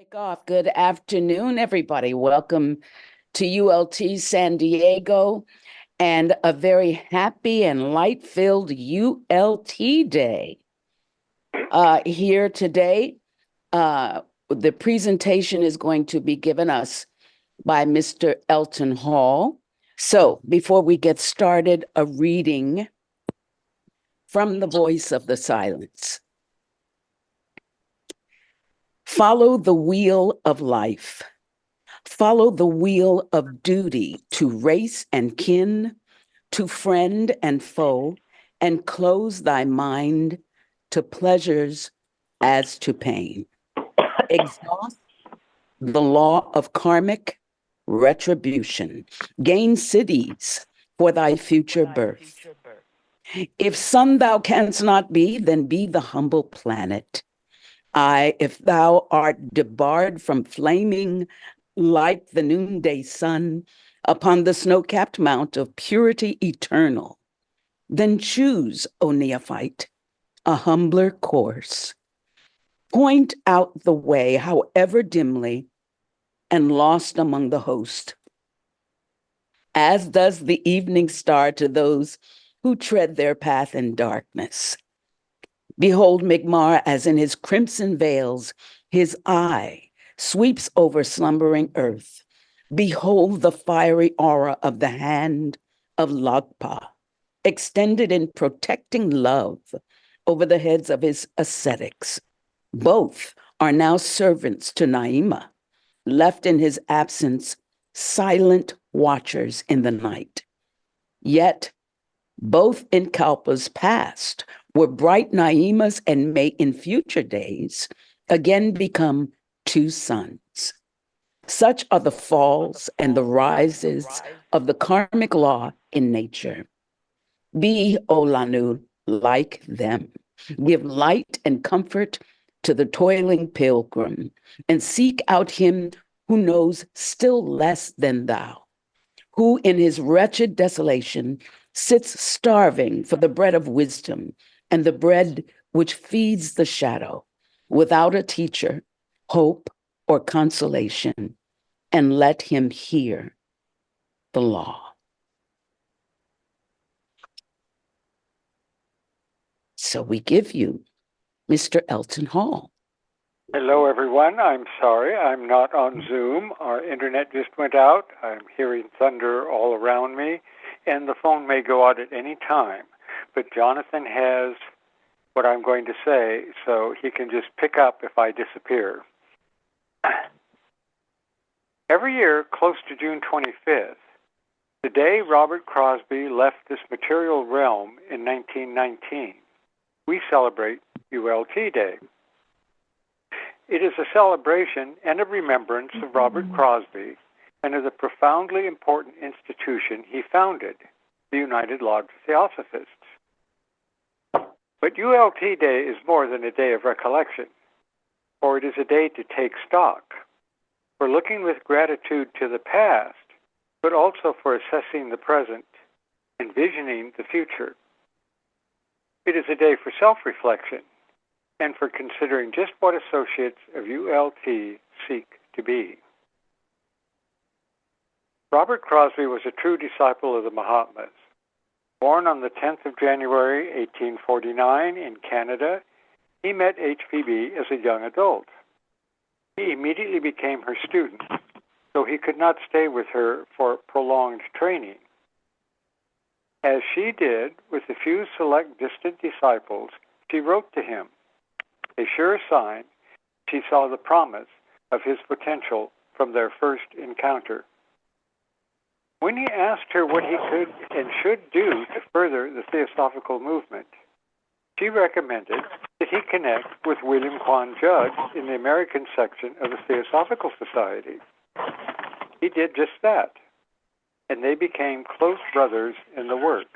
Take off. Good afternoon, everybody. Welcome to U.L.T. San Diego and a very happy and light-filled U.L.T. day. Here today, the presentation is going to be given us by Mr. Elton Hall. So before we get started, a reading from the voice of the silence. Follow the wheel of life. Follow the wheel of duty to race and kin, to friend and foe, and close thy mind to pleasures as to pain. Exhaust the law of karmic retribution. Gain cities for thy future birth. If sun thou canst not be, then be the humble planet. If thou art debarred from flaming like the noonday sun upon the snow-capped mount of purity eternal, then choose, O neophyte, a humbler course. Point out the way, however dimly, and lost among the host, as does the evening star to those who tread their path in darkness. Behold Mi'kmaq as in his crimson veils, his eye sweeps over slumbering earth. Behold the fiery aura of the hand of Lagpa, extended in protecting love over the heads of his ascetics. Both are now servants to Naima, left in his absence, silent watchers in the night. Yet both in Kalpa's past were bright Naimas and may in future days again become two sons. Such are the falls and the rises of the karmic law in nature. Be, O Lanu, like them. Give light and comfort to the toiling pilgrim, and seek out him who knows still less than thou, who in his wretched desolation sits starving for the bread of wisdom and the bread which feeds the shadow, without a teacher, hope, or consolation, and let him hear the law. So we give you Mr. Elton Hall. Hello, everyone. I'm sorry I'm not on Zoom. Our internet just went out. I'm hearing thunder all around me, and the phone may go out at any time. But Jonathan has what I'm going to say, so he can just pick up if I disappear. Every year, close to June 25th, the day Robert Crosby left this material realm in 1919, we celebrate U.L.T. Day. It is a celebration and a remembrance of Robert Crosby and of the profoundly important institution he founded, the United Lodge of Theosophists. But U.L.T. Day is more than a day of recollection, for it is a day to take stock, for looking with gratitude to the past, but also for assessing the present, envisioning the future. It is a day for self-reflection and for considering just what associates of U.L.T. seek to be. Robert Crosby was a true disciple of the Mahatmas. Born on the 10th of January, 1849 in Canada, he met HPB as a young adult. He immediately became her student, though he could not stay with her for prolonged training. As she did with a few select distant disciples, she wrote to him, a sure sign she saw the promise of his potential from their first encounter. When he asked her what he could and should do to further the Theosophical movement, she recommended that he connect with William Quan Judge in the American section of the Theosophical Society. He did just that, and they became close brothers in the work.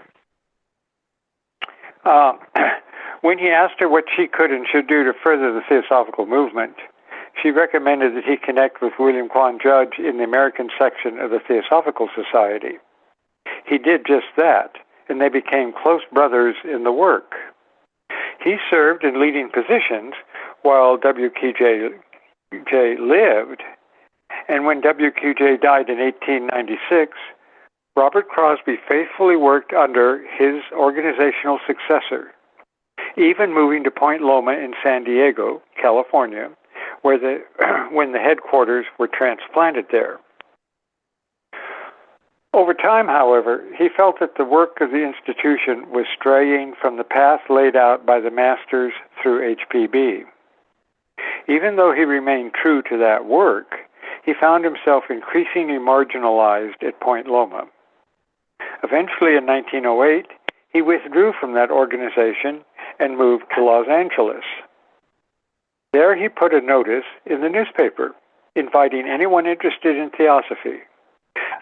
When he asked her what she could and should do to further the Theosophical movement, she recommended that he connect with William Quan Judge in the American section of the Theosophical Society. He did just that, and they became close brothers in the work. He served in leading positions while W.K.J. lived, and when WQJ died in 1896, Robert Crosby faithfully worked under his organizational successor, even moving to Point Loma in San Diego, California, where when the headquarters were transplanted there. Over time, however, he felt that the work of the institution was straying from the path laid out by the masters through HPB. Even though he remained true to that work, he found himself increasingly marginalized at Point Loma. Eventually, in 1908, he withdrew from that organization and moved to Los Angeles. There he put a notice in the newspaper inviting anyone interested in theosophy.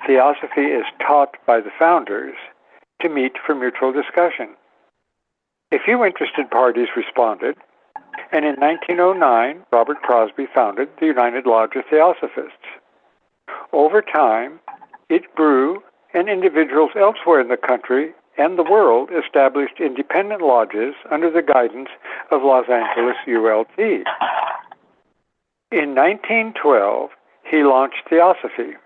Theosophy is taught by the founders to meet for mutual discussion. A few interested parties responded, and in 1909, Robert Crosby founded the United Lodge of Theosophists. Over time, it grew, and individuals elsewhere in the country and the world established independent lodges under the guidance of Los Angeles U.L.T. In 1912, he launched Theosophy,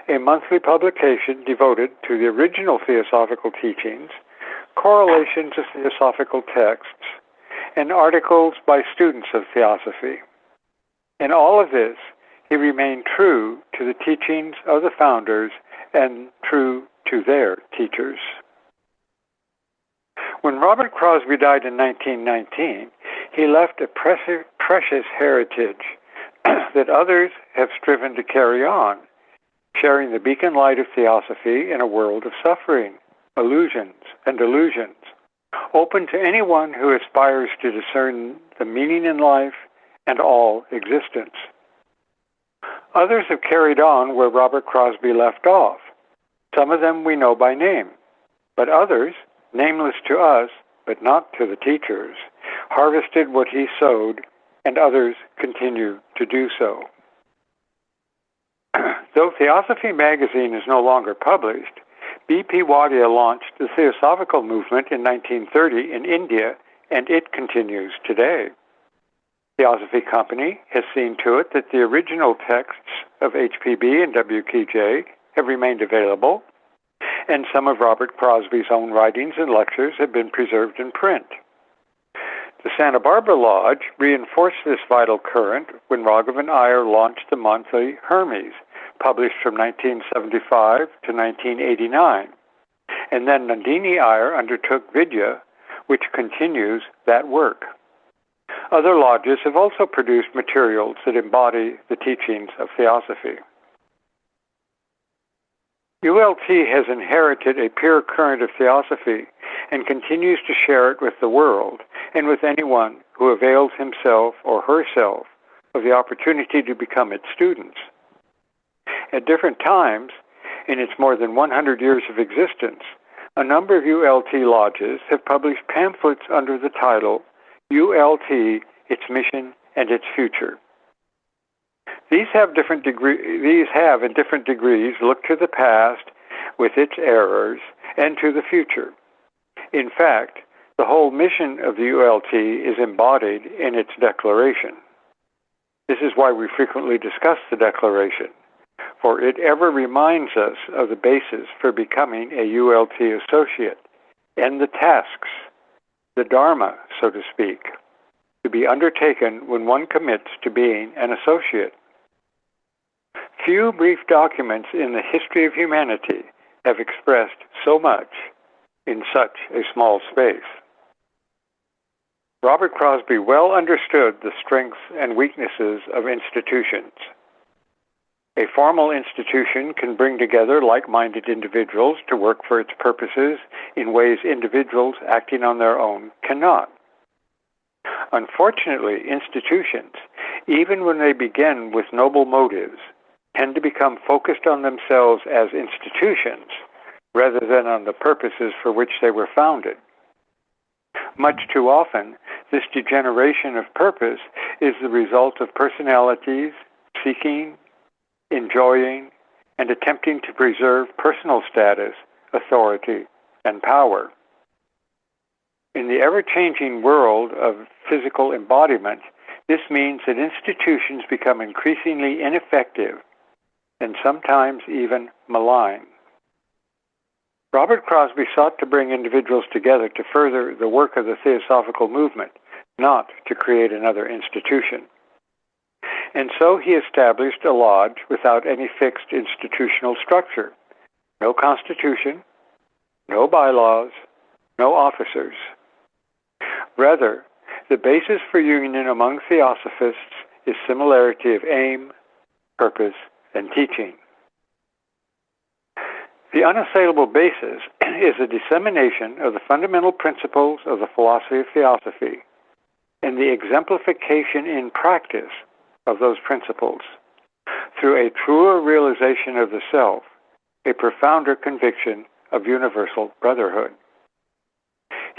a monthly publication devoted to the original theosophical teachings, correlations of theosophical texts, and articles by students of theosophy. In all of this, he remained true to the teachings of the founders and true to their teachers. When Robert Crosby died in 1919, he left a precious heritage that others have striven to carry on, sharing the beacon light of theosophy in a world of suffering, illusions, and delusions, open to anyone who aspires to discern the meaning in life and all existence. Others have carried on where Robert Crosby left off. Some of them we know by name, but others, nameless to us, but not to the teachers, harvested what he sowed, and others continue to do so. Though Theosophy magazine is no longer published, B.P. Wadia launched the Theosophical movement in 1930 in India, and it continues today. Theosophy Company has seen to it that the original texts of HPB and WQJ have remained available, and some of Robert Crosby's own writings and lectures have been preserved in print. The Santa Barbara Lodge reinforced this vital current when Raghavan Iyer launched the monthly Hermes, published from 1975 to 1989, and then Nandini Iyer undertook Vidya, which continues that work. Other lodges have also produced materials that embody the teachings of Theosophy. U.L.T. has inherited a pure current of Theosophy and continues to share it with the world and with anyone who avails himself or herself of the opportunity to become its students. At different times, in its more than 100 years of existence, a number of U.L.T. lodges have published pamphlets under the title U.L.T., Its Mission and Its Future. These have in different degrees looked to the past with its errors and to the future. In fact, the whole mission of the U.L.T. is embodied in its declaration. This is why we frequently discuss the declaration, for it ever reminds us of the basis for becoming a U.L.T. associate and the tasks, the dharma, so to speak, to be undertaken when one commits to being an associate. Few brief documents in the history of humanity have expressed so much in such a small space. Robert Crosby well understood the strengths and weaknesses of institutions. A formal institution can bring together like-minded individuals to work for its purposes in ways individuals acting on their own cannot. Unfortunately, institutions, even when they begin with noble motives, tend to become focused on themselves as institutions rather than on the purposes for which they were founded. Much too often, this degeneration of purpose is the result of personalities seeking, enjoying, and attempting to preserve personal status, authority, and power. In the ever-changing world of physical embodiment, This means that institutions become increasingly ineffective and sometimes even malign. Robert Crosby sought to bring individuals together to further the work of the Theosophical movement, not to create another institution. And so he established a lodge without any fixed institutional structure. No constitution, no bylaws, no officers. Rather, the basis for union among Theosophists is similarity of aim, purpose, and teaching. The unassailable basis is a dissemination of the fundamental principles of the philosophy of Theosophy and the exemplification in practice of those principles through a truer realization of the self, a profounder conviction of universal brotherhood.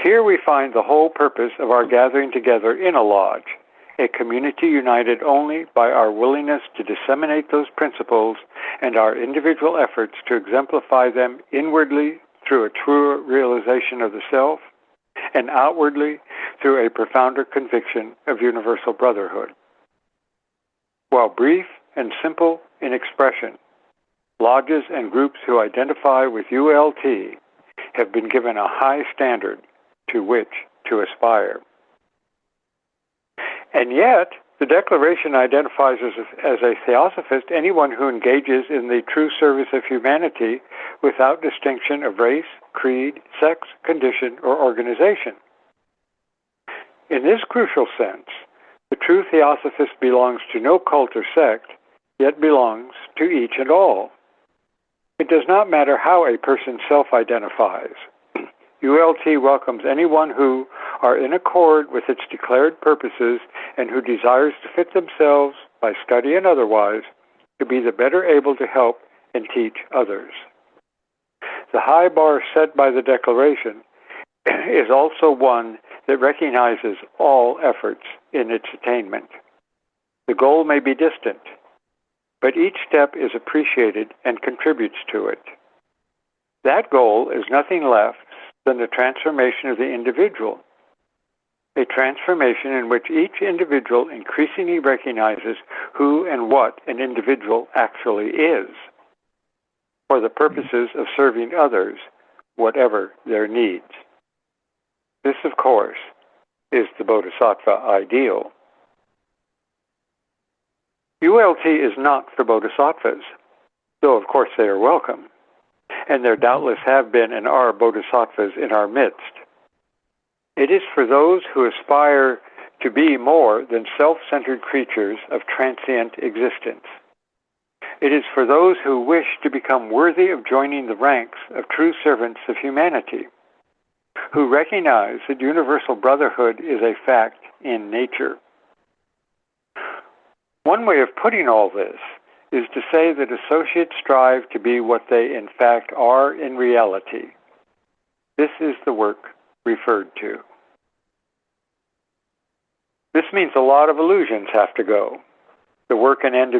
Here we find the whole purpose of our gathering together in a lodge, a community united only by our willingness to disseminate those principles and our individual efforts to exemplify them inwardly through a truer realization of the self, and outwardly through a profounder conviction of universal brotherhood. While brief and simple in expression, lodges and groups who identify with U.L.T. have been given a high standard to which to aspire. And yet, the Declaration identifies as a Theosophist anyone who engages in the true service of humanity without distinction of race, creed, sex, condition, or organization. In this crucial sense, the true Theosophist belongs to no cult or sect, yet belongs to each and all. It does not matter how a person self-identifies. U.L.T. welcomes anyone who are in accord with its declared purposes and who desires to fit themselves, by study and otherwise, to be the better able to help and teach others. The high bar set by the Declaration is also one that recognizes all efforts in its attainment. The goal may be distant, but each step is appreciated and contributes to it. That goal is nothing less than the transformation of the individual, a transformation in which each individual increasingly recognizes who and what an individual actually is, for the purposes of serving others, whatever their needs. This, of course, is the Bodhisattva ideal. U.L.T. is not for Bodhisattvas, though of course they are welcome, and there doubtless have been and are Bodhisattvas in our midst. It is for those who aspire to be more than self-centered creatures of transient existence. It is for those who wish to become worthy of joining the ranks of true servants of humanity, who recognize that universal brotherhood is a fact in nature. One way of putting all this is to say that associates strive to be what they in fact are in reality. This is the work referred to. This means a lot of illusions have to go. The work and end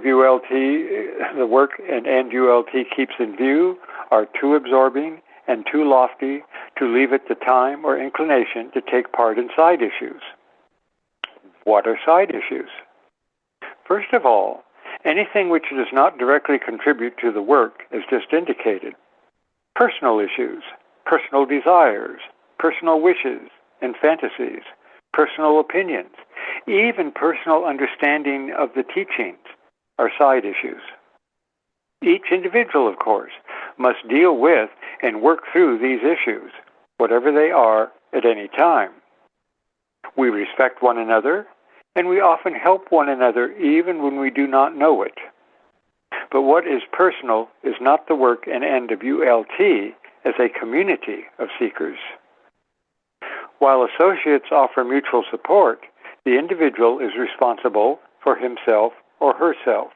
U.L.T. keeps in view are too absorbing and too lofty to leave it the time or inclination to take part in side issues. What are side issues? First of all, anything which does not directly contribute to the work as just indicated. Personal issues, personal desires, personal wishes and fantasies, personal opinions, even personal understanding of the teachings are side issues. Each individual, of course, must deal with and work through these issues, whatever they are at any time. We respect one another, and we often help one another even when we do not know it. But what is personal is not the work and end of U.L.T. as a community of seekers. While associates offer mutual support, the individual is responsible for himself or herself.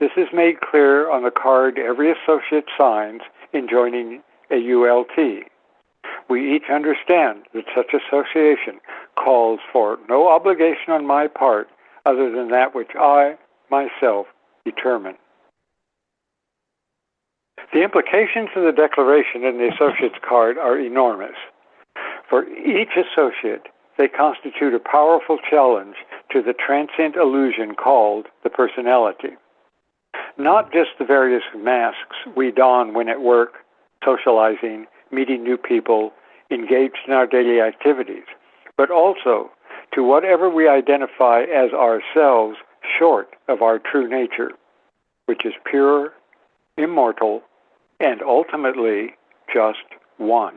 This is made clear on the card every associate signs in joining a U.L.T. We each understand that such association calls for no obligation on my part other than that which I, myself, determine. The implications of the Declaration and the Associate's card are enormous. For each associate, they constitute a powerful challenge to the transient illusion called the personality. Not just the various masks we don when at work, socializing, meeting new people, engaged in our daily activities, but also to whatever we identify as ourselves short of our true nature, which is pure, immortal, and ultimately just one.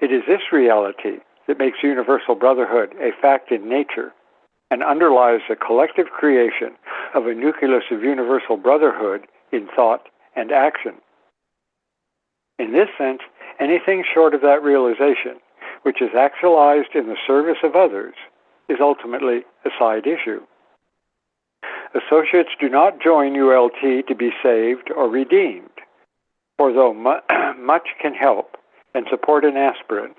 It is this reality that makes universal brotherhood a fact in nature and underlies the collective creation of a nucleus of universal brotherhood in thought and action. In this sense, anything short of that realization, which is actualized in the service of others, is ultimately a side issue. Associates do not join U.L.T. to be saved or redeemed, for though much can help and support an aspirant,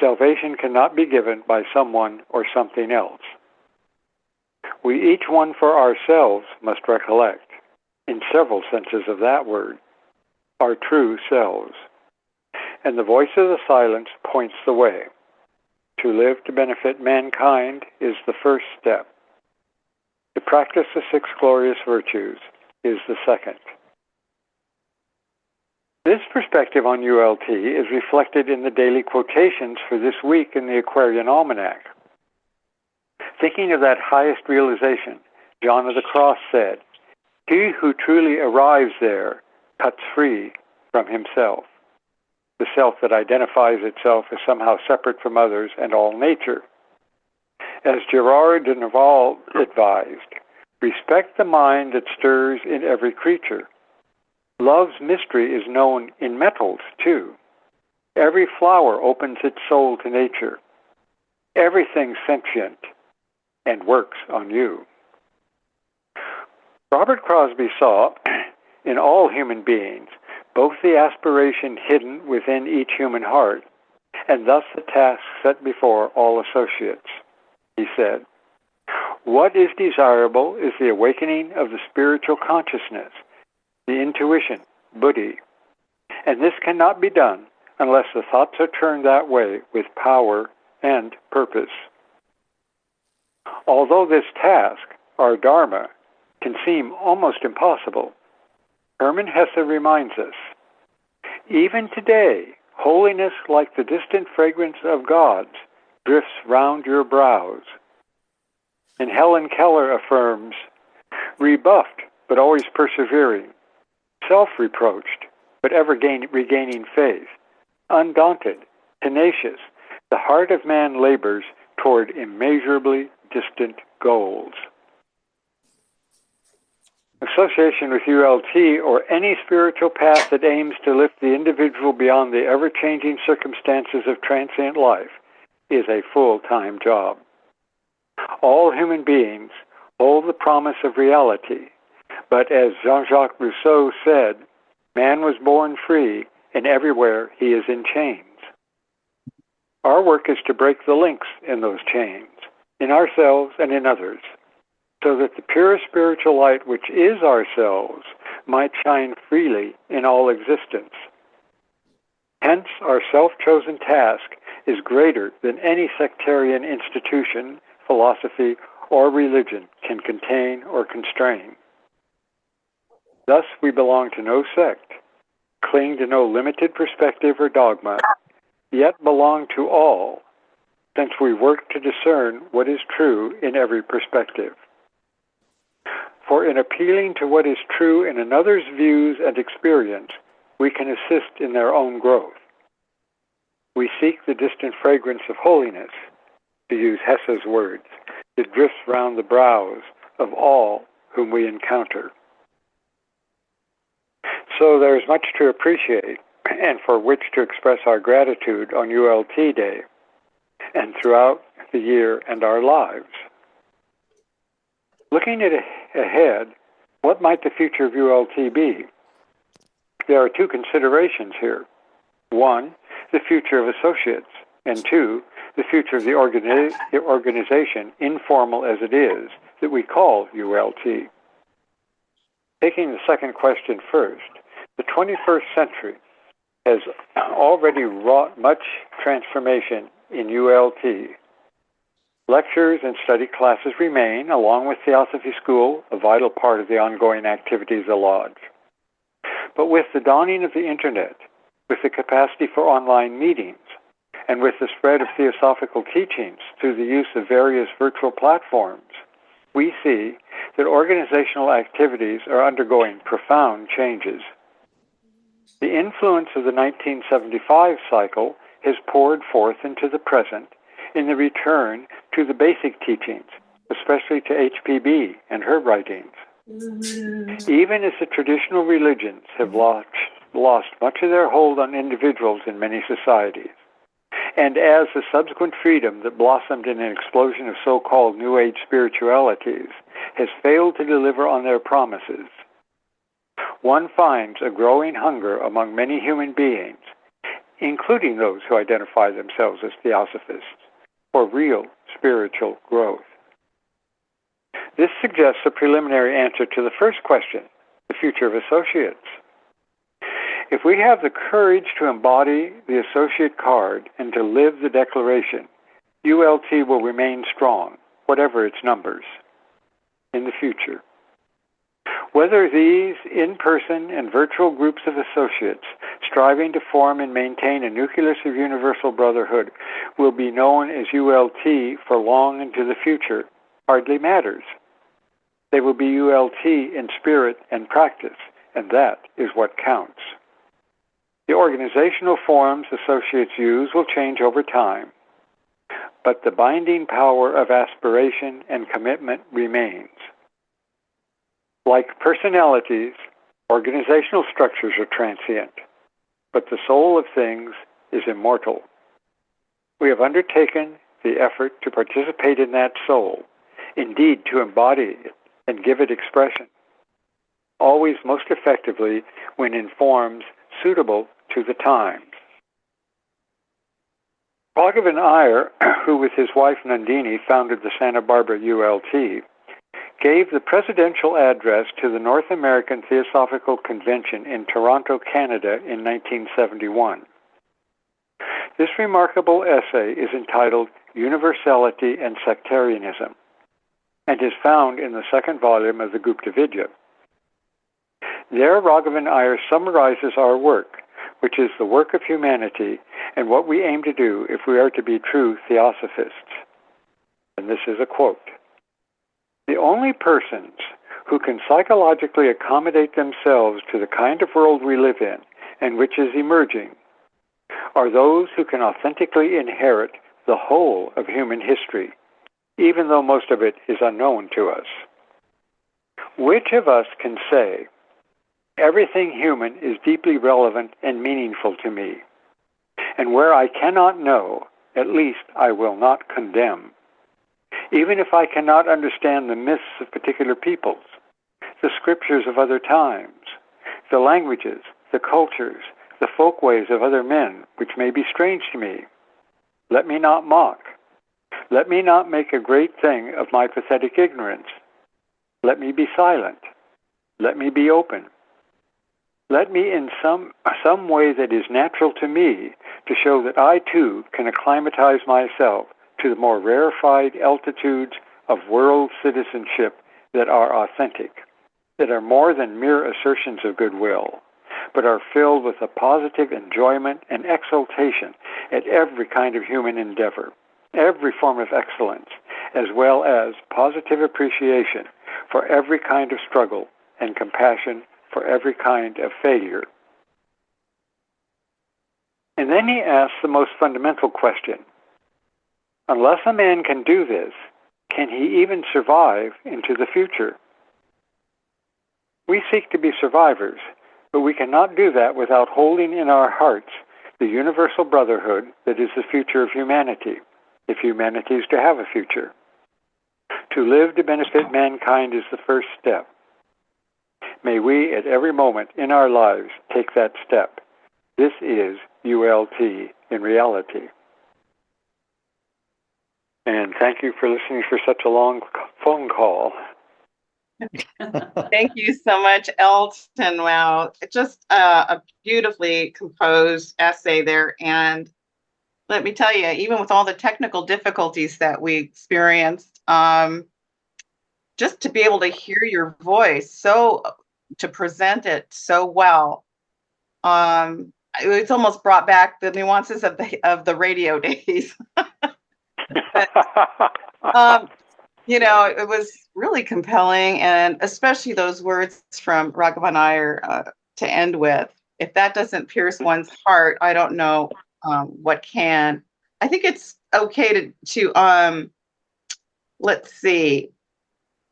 salvation cannot be given by someone or something else. We each one for ourselves must recollect, in several senses of that word, our true selves. And the voice of the silence points the way. To live to benefit mankind is the first step. To practice the 6 glorious virtues is the second. This perspective on U.L.T. is reflected in the daily quotations for this week in the Aquarian Almanac. Thinking of that highest realization, John of the Cross said, "He who truly arrives there cuts free from himself," the self that identifies itself as somehow separate from others and all nature. As Gerard de Nerval advised, respect the mind that stirs in every creature. Love's mystery is known in metals, too. Every flower opens its soul to nature. Everything sentient and works on you. Robert Crosby saw in all human beings both the aspiration hidden within each human heart and thus the task set before all associates. He said, "What is desirable is the awakening of the spiritual consciousness, the intuition, buddhi, and this cannot be done unless the thoughts are turned that way with power and purpose. Although this task, our dharma, can seem almost impossible, Hermann Hesse reminds us, even today, holiness like the distant fragrance of God's drifts round your brows." And Helen Keller affirms, rebuffed but always persevering, self-reproached but ever regaining faith, undaunted, tenacious, the heart of man labors toward immeasurably distant goals. Association with U.L.T. or any spiritual path that aims to lift the individual beyond the ever-changing circumstances of transient life is a full-time job. All human beings hold the promise of reality, but as Jean-Jacques Rousseau said, man was born free, and everywhere he is in chains. Our work is to break the links in those chains, in ourselves and in others, so that the pure spiritual light which is ourselves might shine freely in all existence. Hence, our self-chosen task is greater than any sectarian institution, philosophy, or religion can contain or constrain. Thus, we belong to no sect, cling to no limited perspective or dogma, yet belong to all, since we work to discern what is true in every perspective. For in appealing to what is true in another's views and experience, we can assist in their own growth. We seek the distant fragrance of holiness, to use Hesse's words, that drifts round the brows of all whom we encounter. So there is much to appreciate and for which to express our gratitude on U.L.T. Day and throughout the year and our lives. Looking ahead, what might the future of U.L.T. be? There are 2 considerations here. 1, the future of associates, and 2, the future of the organization, informal as it is, that we call U.L.T. Taking the second question first, the 21st century has already wrought much transformation in U.L.T. Lectures and study classes remain, along with Theosophy School, a vital part of the ongoing activities of the Lodge. But with the dawning of the Internet, with the capacity for online meetings, and with the spread of theosophical teachings through the use of various virtual platforms, we see that organizational activities are undergoing profound changes. The influence of the 1975 cycle has poured forth into the present in the return to the basic teachings, especially to HPB and her writings. Even as the traditional religions have lost much of their hold on individuals in many societies, and as the subsequent freedom that blossomed in an explosion of so-called New Age spiritualities has failed to deliver on their promises, one finds a growing hunger among many human beings, including those who identify themselves as theosophists, for real spiritual growth. This suggests a preliminary answer to the first question, the future of associates. If we have the courage to embody the associate card and to live the declaration, U.L.T. will remain strong, whatever its numbers, in the future. Whether these in-person and virtual groups of associates striving to form and maintain a nucleus of universal brotherhood will be known as U.L.T. for long into the future hardly matters. They will be U.L.T. in spirit and practice, and that is what counts. The organizational forms associates use will change over time, but the binding power of aspiration and commitment remains. Like personalities, organizational structures are transient, but the soul of things is immortal. We have undertaken the effort to participate in that soul, indeed to embody it and give it expression, always most effectively when in forms suitable to the times. Raghavan Iyer, who with his wife Nandini founded the Santa Barbara U.L.T., gave the presidential address to the North American Theosophical Convention in Toronto, Canada in 1971. This remarkable essay is entitled Universality and Sectarianism and is found in the second volume of the Gupta Vidya. There, Raghavan Iyer summarizes our work, which is the work of humanity and what we aim to do if we are to be true theosophists. And this is a quote. The only persons who can psychologically accommodate themselves to the kind of world we live in and which is emerging are those who can authentically inherit the whole of human history, even though most of it is unknown to us. Which of us can say, everything human is deeply relevant and meaningful to me, and where I cannot know, at least I will not condemn? Even if I cannot understand the myths of particular peoples, the scriptures of other times, the languages, the cultures, the folkways of other men, which may be strange to me, let me not mock. Let me not make a great thing of my pathetic ignorance. Let me be silent. Let me be open. Let me in some way that is natural to me to show that I too can acclimatize myself to the more rarefied altitudes of world citizenship that are authentic, that are more than mere assertions of goodwill, but are filled with a positive enjoyment and exultation at every kind of human endeavor, every form of excellence, as well as positive appreciation for every kind of struggle and compassion for every kind of failure. And then he asks the most fundamental question. Unless a man can do this, can he even survive into the future? We seek to be survivors, but we cannot do that without holding in our hearts the universal brotherhood that is the future of humanity, if humanity is to have a future. To live to benefit mankind is the first step. May we at every moment in our lives take that step. This is U.L.T. in reality. And thank you for listening for such a long phone call. Thank you so much, Elton. Wow, just a beautifully composed essay there. And let me tell you, even with all the technical difficulties that we experienced, just to be able to hear your voice, to present it so well, it's almost brought back the nuances of the radio days. It was really compelling, and especially those words from Raghavan Iyer to end with. If that doesn't pierce one's heart, I don't know what can. I think it's okay to let's see.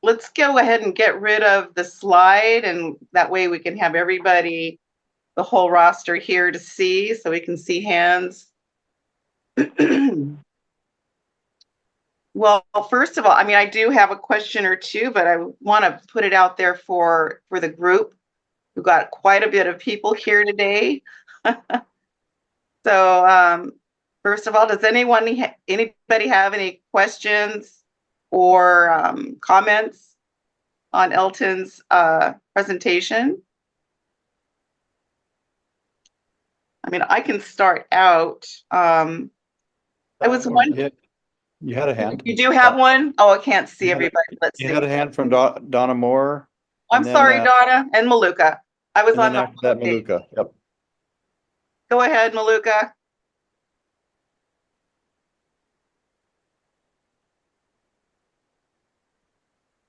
Let's go ahead and get rid of the slide, and that way we can have everybody, the whole roster here to see, so we can see hands. Well, first of all, I do have a question or two, but I want to put it out there for the group. We've got quite a bit of people here today. So, first of all, does anybody have any questions or comments on Elton's presentation? I can start out. I was wondering. You had a hand. You do have one? Oh, I can't see everybody. Let's see. You had a hand from Donna Moore. I'm sorry, Donna and Maluka. I was on after that, Maluka. Yep. Go ahead, Maluka.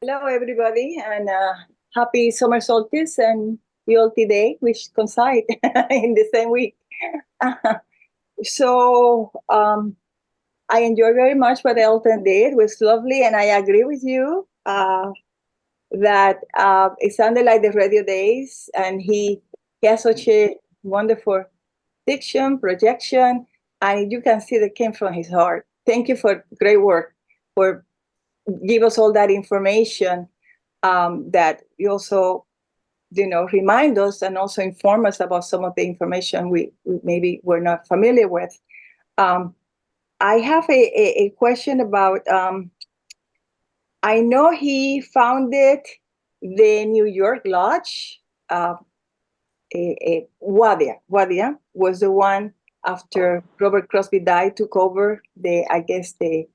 Hello, everybody, and happy summer solstice and U.L.T Day, which coincide in the same week. So I enjoyed very much what Elton did. It was lovely, and I agree with you that it sounded like the radio days, and he has such a wonderful diction, projection, and you can see that came from his heart. Thank you for great work, for give us all that information that you also, remind us and also inform us about some of the information we maybe were not familiar with. I have a question about, I know he founded the New York Lodge. Wadia was the one after Robert Crosby died, took over to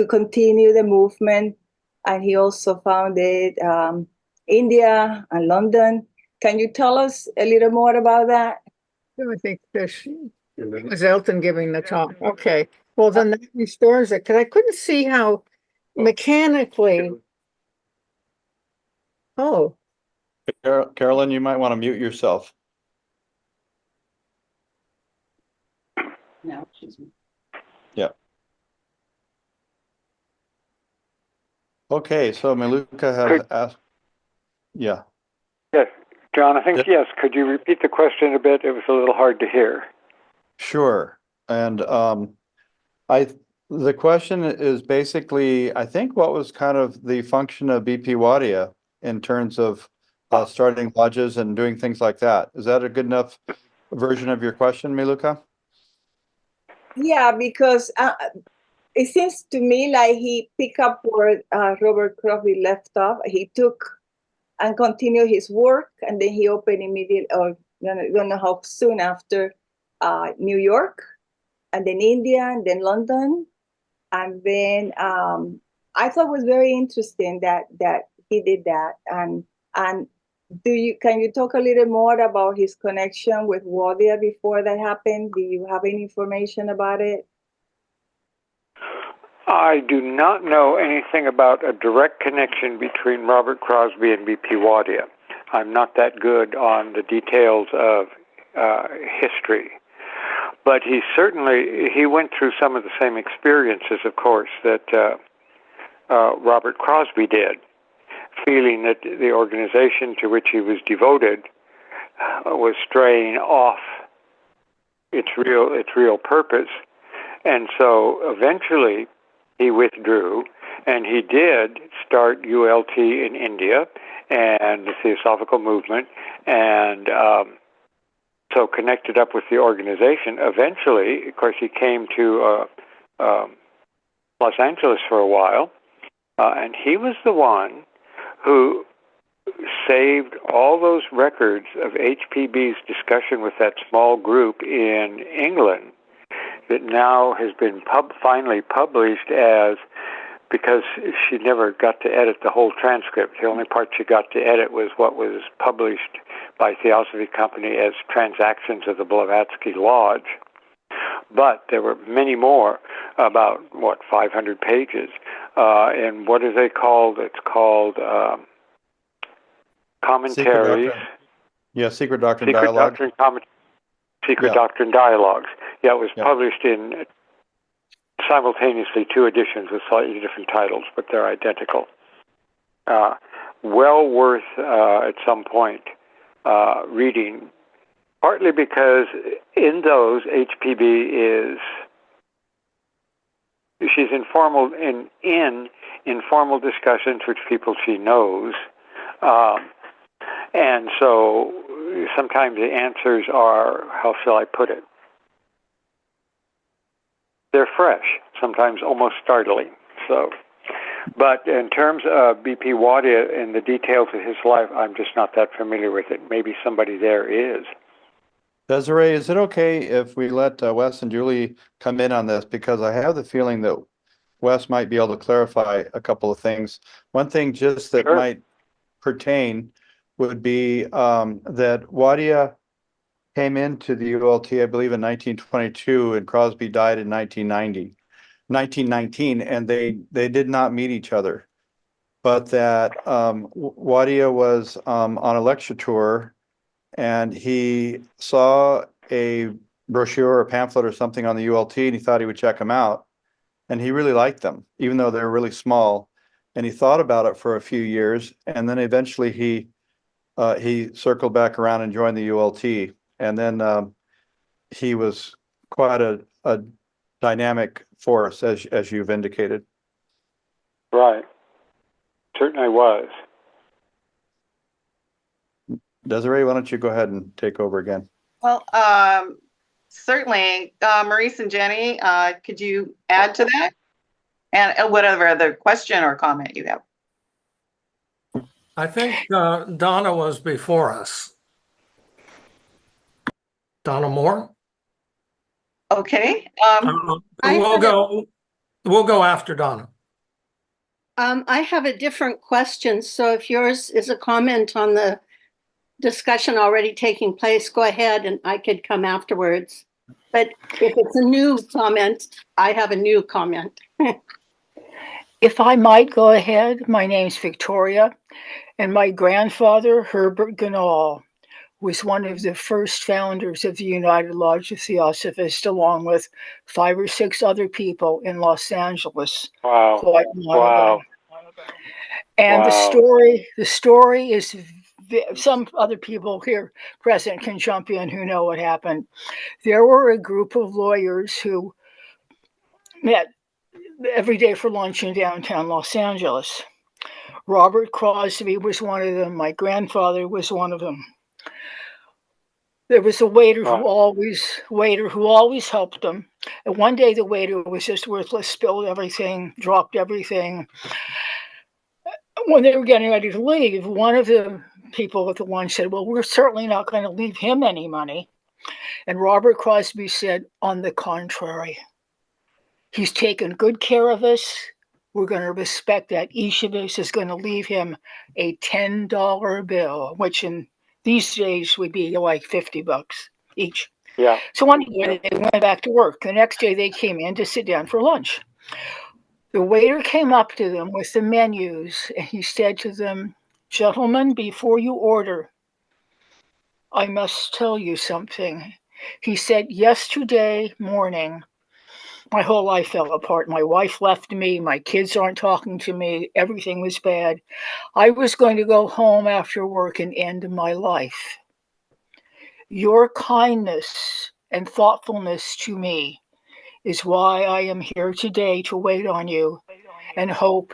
continue the movement. And he also founded India and London. Can you tell us a little more about that? I think this was Elton giving the talk. Okay. Well, then that restores it, because I couldn't see how mechanically. Oh, Carolyn, you might want to mute yourself. No, she's. Yeah. Okay, so Maluka has asked. Yeah. Yes, John, I think yes. Could you repeat the question a bit? It was a little hard to hear. Sure. And the question is basically, I think, what was kind of the function of BP Wadia in terms of starting lodges and doing things like that. Is that a good enough version of your question, Maluka? Yeah, because it seems to me like he picked up where Robert Crosby left off. He took and continued his work, and then he opened immediately, or don't know how soon after, New York, and then India, and then London. And then I thought it was very interesting that he did that. And can you talk a little more about his connection with Wadia before that happened? Do you have any information about it? I do not know anything about a direct connection between Robert Crosby and BP Wadia. I'm not that good on the details of history. But he went through some of the same experiences, of course, that Robert Crosby did, feeling that the organization to which he was devoted was straying off its real purpose. And so eventually he withdrew, and he did start U.L.T in India and the Theosophical Movement, and so connected up with the organization. Eventually, of course, he came to Los Angeles for a while, and he was the one who saved all those records of HPB's discussion with that small group in England that now has been finally published as, because she never got to edit the whole transcript. The only part she got to edit was what was published by Theosophy Company as Transactions of the Blavatsky Lodge. But there were many more, about, 500 pages. And what are they called? It's called Commentaries. Secret Doctrine Dialogues. Secret Doctrine Dialogues. Yeah, it was published in simultaneously 2 editions with slightly different titles, but they're identical. Well worth at some point reading, partly because in those HPB she's in informal discussions with people she knows, and so sometimes the answers are, how shall I put it? They're fresh, sometimes almost startling. So, but in terms of B.P. Wadia and the details of his life, I'm just not that familiar with it. Maybe somebody there is. Desiree, is it okay if we let Wes and Julie come in on this? Because I have the feeling that Wes might be able to clarify a couple of things. One thing just that might pertain would be that Wadia came into the U.L.T., I believe, in 1922, and Crosby died in 1919, and they did not meet each other. But that Wadia was on a lecture tour, and he saw a brochure or a pamphlet or something on the U.L.T., and he thought he would check them out. And he really liked them, even though they're really small. And he thought about it for a few years, and then eventually he circled back around and joined the U.L.T. And then he was quite a dynamic force, as you've indicated. Right. Certainly was. Desiree, why don't you go ahead and take over again? Well, certainly, Maurice and Jenny, could you add to that? And whatever other question or comment you have. I think Donna was before us. Donna Moore? Okay. We'll go after Donna. I have a different question. So if yours is a comment on the discussion already taking place, go ahead and I could come afterwards. But if it's a new comment, I have a new comment. If I might go ahead, my name's Victoria, and my grandfather, Herbert Ganal, was one of the first founders of the United Lodge of Theosophists, along with 5 or 6 other people in Los Angeles. Wow. Quite a while ago. And Wow. the story is, some other people here present can jump in who know what happened. There were a group of lawyers who met every day for lunch in downtown Los Angeles. Robert Crosby was one of them. My grandfather was one of them. There was a waiter who always helped them. And one day the waiter was just worthless, spilled everything, dropped everything. When they were getting ready to leave, one of the people at the lunch said, "Well, we're certainly not going to leave him any money." And Robert Crosby said, "On the contrary, he's taken good care of us. We're going to respect that. Each of us is going to leave him a $10 bill, which in these days would be like $50 each." Yeah. So one day they went back to work. The next day they came in to sit down for lunch. The waiter came up to them with the menus, and he said to them, "Gentlemen, before you order, I must tell you something." He said, "Yesterday morning, my whole life fell apart. My wife left me. My kids aren't talking to me. Everything was bad. I was going to go home after work and end my life. Your kindness and thoughtfulness to me is why I am here today to wait on you and hope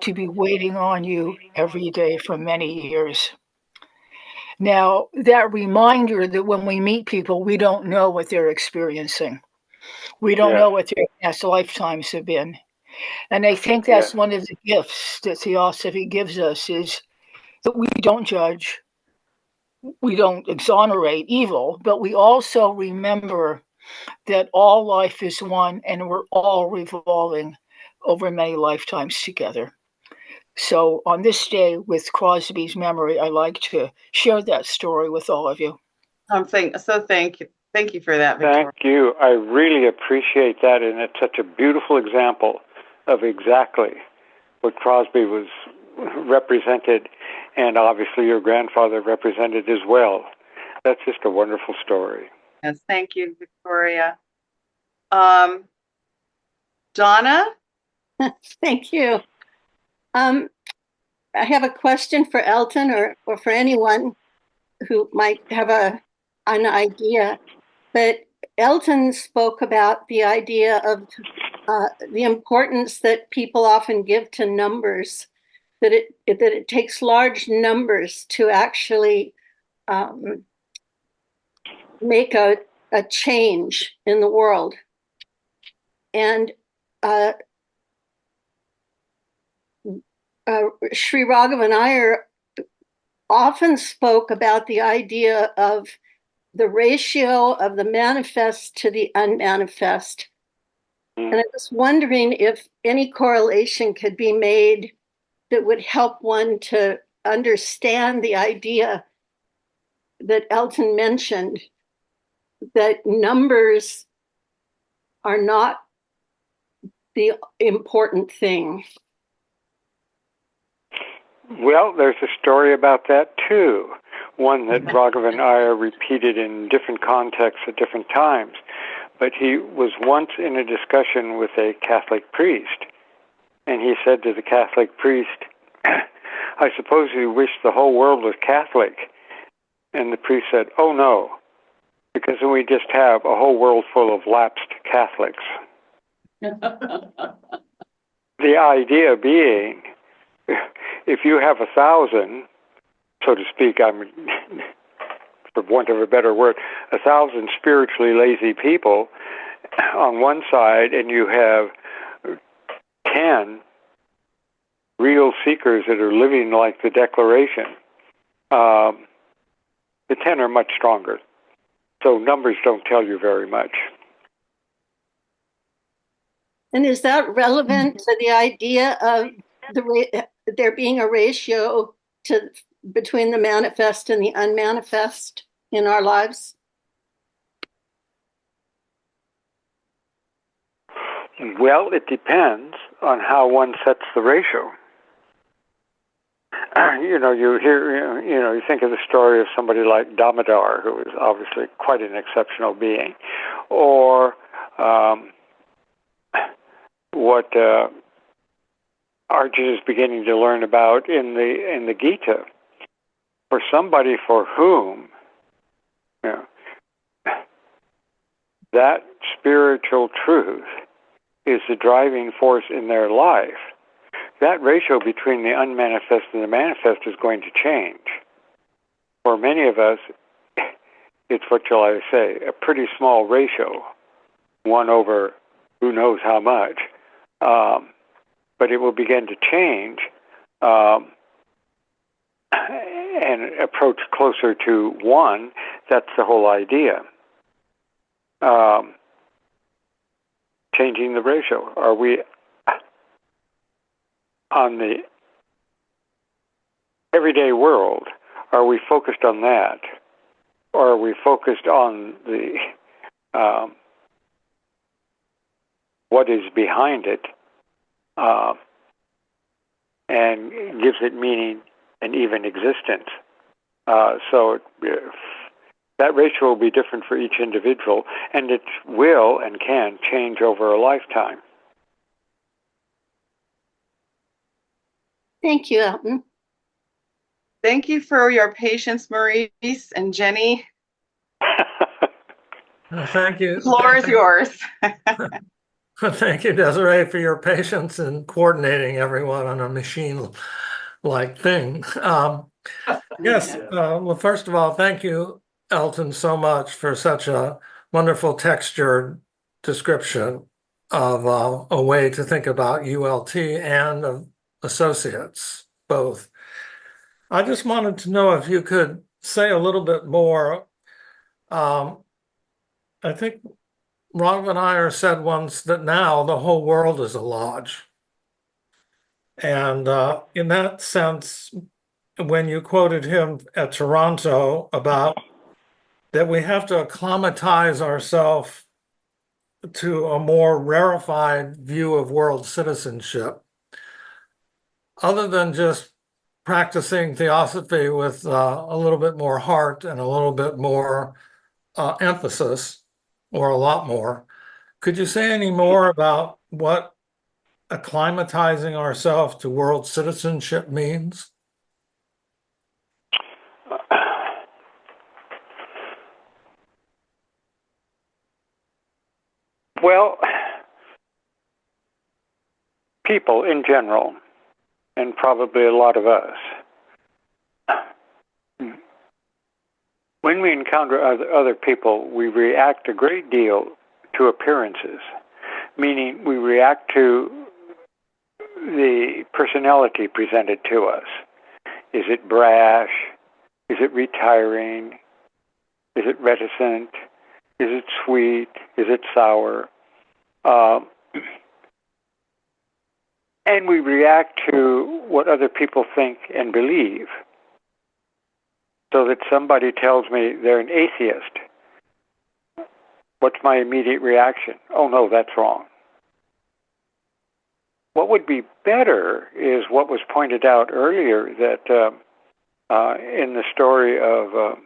to be waiting on you every day for many years." Now, that reminder that when we meet people, we don't know what they're experiencing. We don't know what their past lifetimes have been. And I think that's one of the gifts that Theosophy gives us, is that we don't judge, we don't exonerate evil, but we also remember that all life is one and we're all revolving over many lifetimes together. So on this day with Crosby's memory, I like to share that story with all of you. Thank you. Thank you for that, Victoria. Thank you. I really appreciate that, and it's such a beautiful example of exactly what Crosby was represented, and obviously your grandfather represented as well. That's just a wonderful story. Yes, thank you, Victoria. Donna? Thank you. I have a question for Elton or for anyone who might have an idea. But Elton spoke about the idea of the importance that people often give to numbers, that it takes large numbers to actually make a change in the world. And Sri Raghavan Iyer often spoke about the idea of the ratio of the manifest to the unmanifest. And I was wondering if any correlation could be made that would help one to understand the idea that Elton mentioned, that numbers are not the important thing. Well, there's a story about that too, one that Raghavan Iyer repeated in different contexts at different times. But he was once in a discussion with a Catholic priest, and he said to the Catholic priest, I suppose you wish the whole world was Catholic. And the priest said, oh no, because then we just have a whole world full of lapsed Catholics. The idea being, if you have 1,000, so to speak, for want of a better word, 1,000 spiritually lazy people on one side, and you have 10 real seekers that are living like the Declaration, the 10 are much stronger. So numbers don't tell you very much. And is that relevant to the idea of there being a ratio between the manifest and the unmanifest in our lives? Well, it depends on how one sets the ratio. You think of the story of somebody like Damodar, who was obviously quite an exceptional being, or what Arjuna is beginning to learn about in the Gita. For somebody for whom that spiritual truth is the driving force in their life, that ratio between the unmanifest and the manifest is going to change. For many of us, it's, what shall I say, a pretty small ratio, 1 over who knows how much. But it will begin to change and approach closer to 1. That's the whole idea. Changing the ratio. Are we on the everyday world? Are we focused on that? Or are we focused on the what is behind it and gives it meaning and even existence? So that ratio will be different for each individual, and it will and can change over a lifetime. Thank you, Elton. Thank you for your patience, Maurice and Jenny. Thank you. The floor is yours. Thank you, Desiree, for your patience in coordinating everyone on a machine-like thing. Yes, well, first of all, thank you, Elton, so much for such a wonderful textured description of a way to think about U.L.T. and of associates, both. I just wanted to know if you could say a little bit more. I think Raghuvanayar said once that now the whole world is a lodge. And in that sense, when you quoted him at Toronto about that we have to acclimatize ourselves to a more rarefied view of world citizenship, other than just practicing theosophy with a little bit more heart and a little bit more emphasis, or a lot more, could you say any more about what acclimatizing ourselves to world citizenship means? Well, people in general, and probably a lot of us, when we encounter other people, we react a great deal to appearances, meaning we react to the personality presented to us. Is it brash? Is it retiring? Is it reticent? Is it sweet? Is it sour? And we react to what other people think and believe. So that somebody tells me they're an atheist. What's my immediate reaction? Oh no, that's wrong. What would be better is what was pointed out earlier, that in the story of,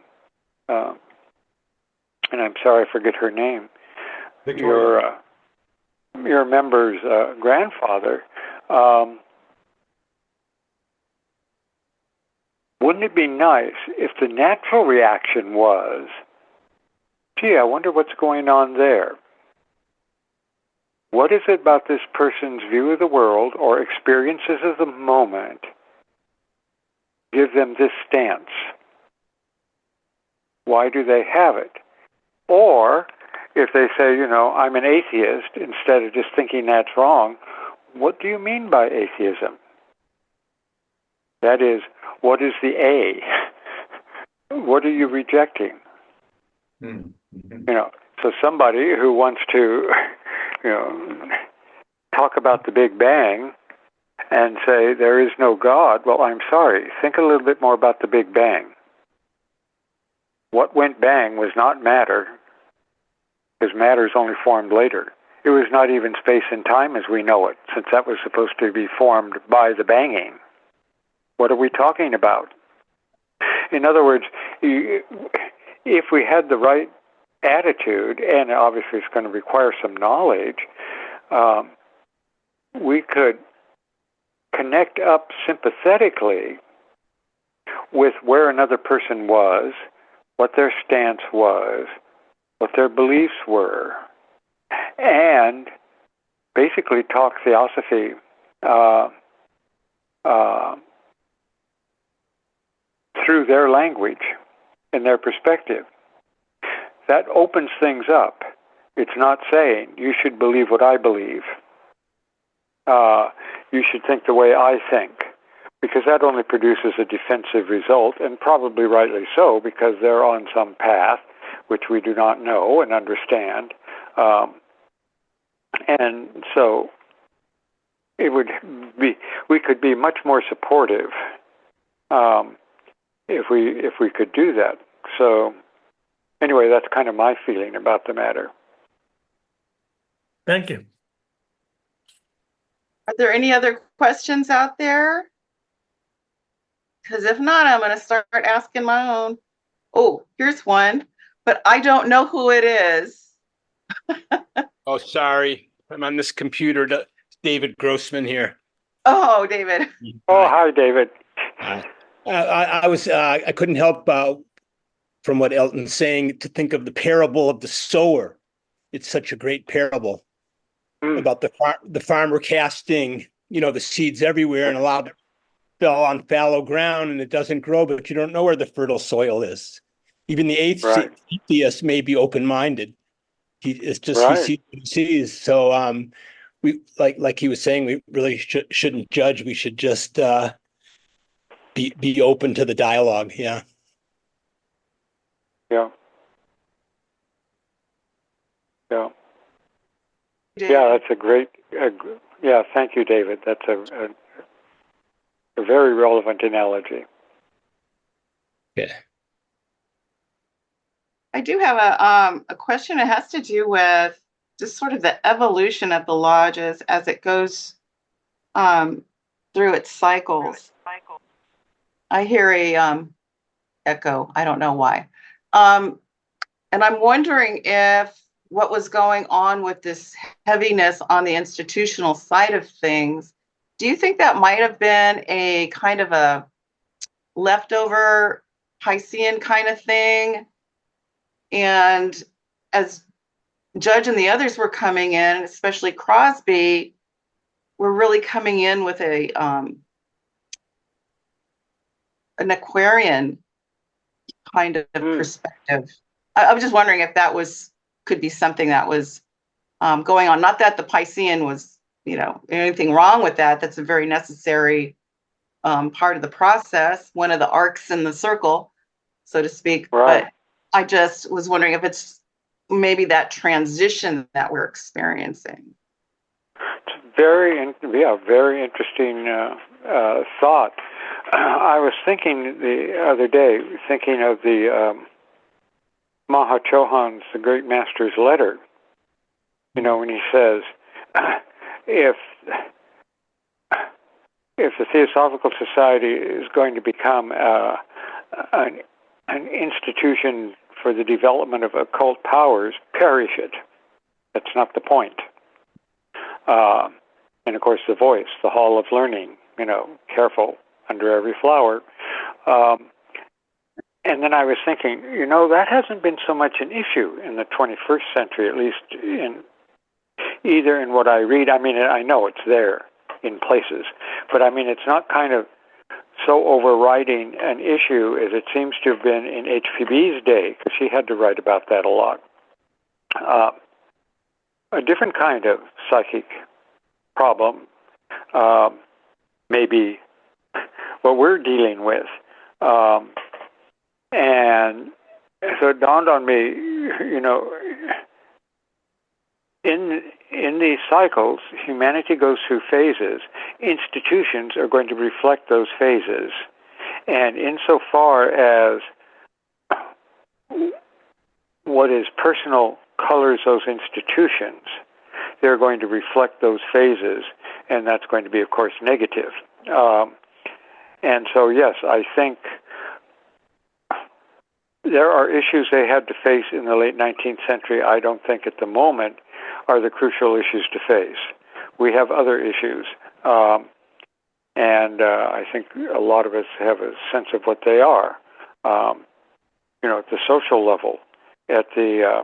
and I'm sorry I forget her name, Victoria. your member's grandfather. Wouldn't it be nice if the natural reaction was, gee, I wonder what's going on there? What is it about this person's view of the world or experiences of the moment give them this stance? Why do they have it? Or if they say, you know, I'm an atheist, instead of just thinking that's wrong, what do you mean by atheism? That is, what is the A? What are you rejecting? Mm-hmm. You know, so somebody who wants to, you know, talk about the Big Bang and say there is no God, well, I'm sorry. Think a little bit more about the Big Bang. What went bang was not matter, because matter is only formed later. It was not even space and time as we know it, since that was supposed to be formed by the banging. What are we talking about? In other words, if we had the right attitude, and obviously it's going to require some knowledge, we could connect up sympathetically with where another person was, what their stance was, what their beliefs were, and basically talk theosophy through their language and their perspective. That opens things up. It's not saying, you should believe what I believe. You should think the way I think. Because that only produces a defensive result, and probably rightly so, because they're on some path which we do not know and understand. And so it would be, we could be much more supportive if we could do that. So anyway, that's kind of my feeling about the matter. Thank you. Are there any other questions out there? Because if not, I'm going to start asking my own. Oh, here's one, but I don't know who it is. Oh, sorry. I'm on this computer. David Grossman here. Oh, David. Oh, hi, David. I couldn't help from what Elton's saying to think of the parable of the sower. It's such a great parable about the farmer casting, the seeds everywhere, and a lot of it fell on fallow ground and it doesn't grow, but you don't know where the fertile soil is. Even the atheist may be open-minded. It's just he sees what he sees. So we like he was saying, we really shouldn't judge. We should just be open to the dialogue. Yeah. Yeah. Yeah. Yeah, that's a great. Yeah, thank you, David. That's a very relevant analogy. Yeah. I do have a question. It has to do with just sort of the evolution of the lodges as it goes through its cycles. I hear a echo. I don't know why. And I'm wondering if what was going on with this heaviness on the institutional side of things, do you think that might have been a kind of a leftover Piscean kind of thing? And as Judge and the others were coming in, especially Crosby, were really coming in with an Aquarian kind of perspective. I was just wondering if that could be something that was going on. Not that the Piscean was, anything wrong with that. That's a very necessary part of the process, one of the arcs in the circle, so to speak. Right. But I just was wondering if it's maybe that transition that we're experiencing. Very interesting thought. I was thinking the other day, thinking of the Maha Chohan's, the great master's letter. When he says, if the Theosophical Society is going to become an institution for the development of occult powers, perish it. That's not the point. And of course, the voice, the hall of learning, careful under every flower. And then I was thinking, that hasn't been so much an issue in the 21st century, at least either in what I read. I mean, I know it's there in places, but I mean, it's not kind of so overriding an issue as it seems to have been in HPB's day, because she had to write about that a lot. A different kind of psychic problem, maybe what we're dealing with. And so it dawned on me, in these cycles, humanity goes through phases. Institutions are going to reflect those phases. And insofar as what is personal colors those institutions, they're going to reflect those phases, and that's going to be, of course, negative. And so, yes, I think there are issues they had to face in the late 19th century. I don't think at the moment are the crucial issues to face. We have other issues, and I think a lot of us have a sense of what they are. At the social level, at the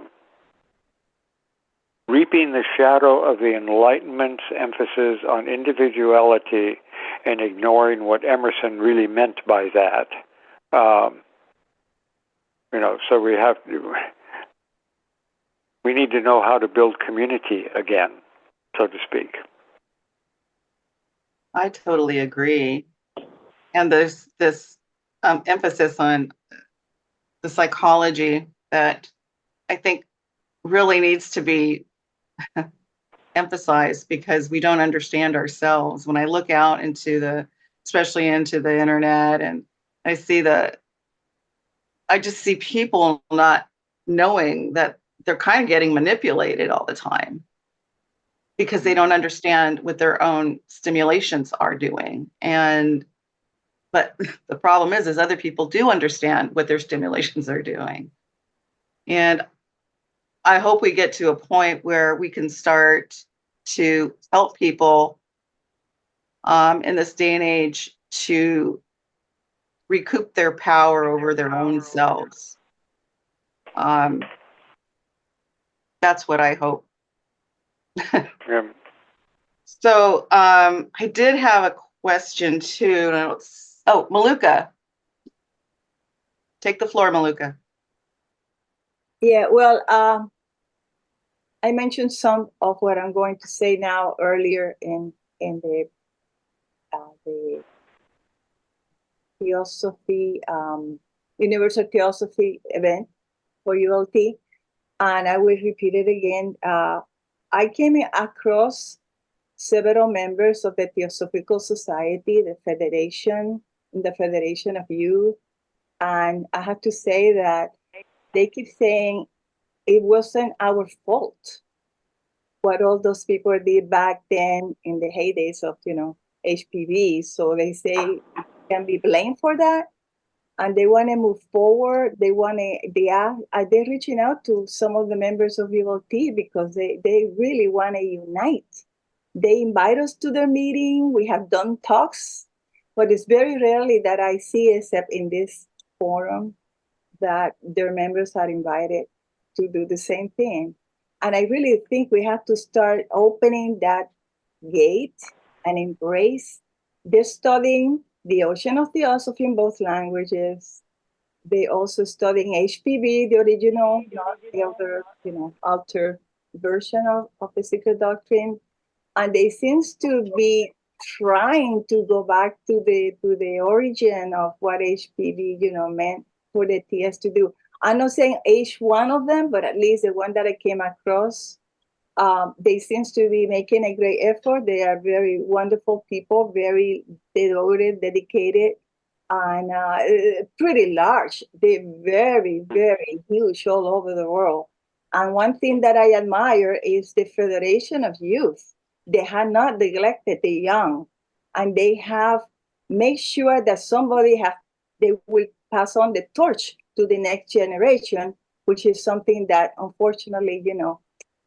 reaping the shadow of the Enlightenment's emphasis on individuality and ignoring what Emerson really meant by that. So we need to know how to build community again, so to speak. I totally agree. And there's this emphasis on the psychology that I think really needs to be emphasized, because we don't understand ourselves. When I look out especially into the internet, and I just see people not knowing that they're kind of getting manipulated all the time because they don't understand what their own stimulations are doing. But the problem is other people do understand what their stimulations are doing. And I hope we get to a point where we can start to help people in this day and age to recoup their power over their own selves. That's what I hope. Yeah. So I did have a question too. Oh, Maluka. Take the floor, Maluka. Yeah, well, I mentioned some of what I'm going to say now earlier in the Theosophy, Universal Theosophy event for U.L.T. And I will repeat it again. I came across several members of the Theosophical Society, the Federation of Youth, and I have to say that they keep saying it wasn't our fault what all those people did back then in the heydays of, HPV. So they say can be blamed for that, and they want to move forward. They're reaching out to some of the members of U.L.T because they really want to unite. They invite us to their meeting. We have done talks, but it's very rarely that I see, except in this forum, that their members are invited to do the same thing. And I really think we have to start opening that gate and embrace. They're studying the Ocean of Theosophy in both languages. They also studying HPV, the original, not the other, altered version of the secret doctrine. And they seems to be trying to go back to the origin of what HPV, meant for the TS to do. I'm not saying each one of them, but at least the one that I came across, they seems to be making a great effort. They are very wonderful people, very devoted, dedicated, and pretty large. They're very, very huge all over the world. And one thing that I admire is the Federation of Youth. They have not neglected the young, and they have made sure that they will pass on the torch to the next generation, which is something that unfortunately,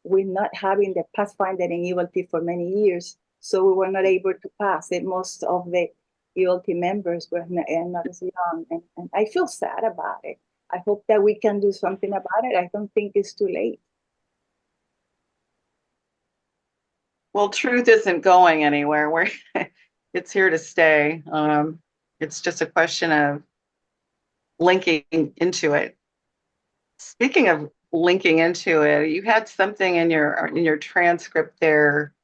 we're not having the Pathfinder in U.L.T for many years, so we were not able to pass it. Most of the U.L.T members were not as young, and I feel sad about it. I hope that we can do something about it. I don't think it's too late. Well, truth isn't going anywhere. It's here to stay. It's just a question of linking into it. Speaking of linking into it, you had something in your transcript there.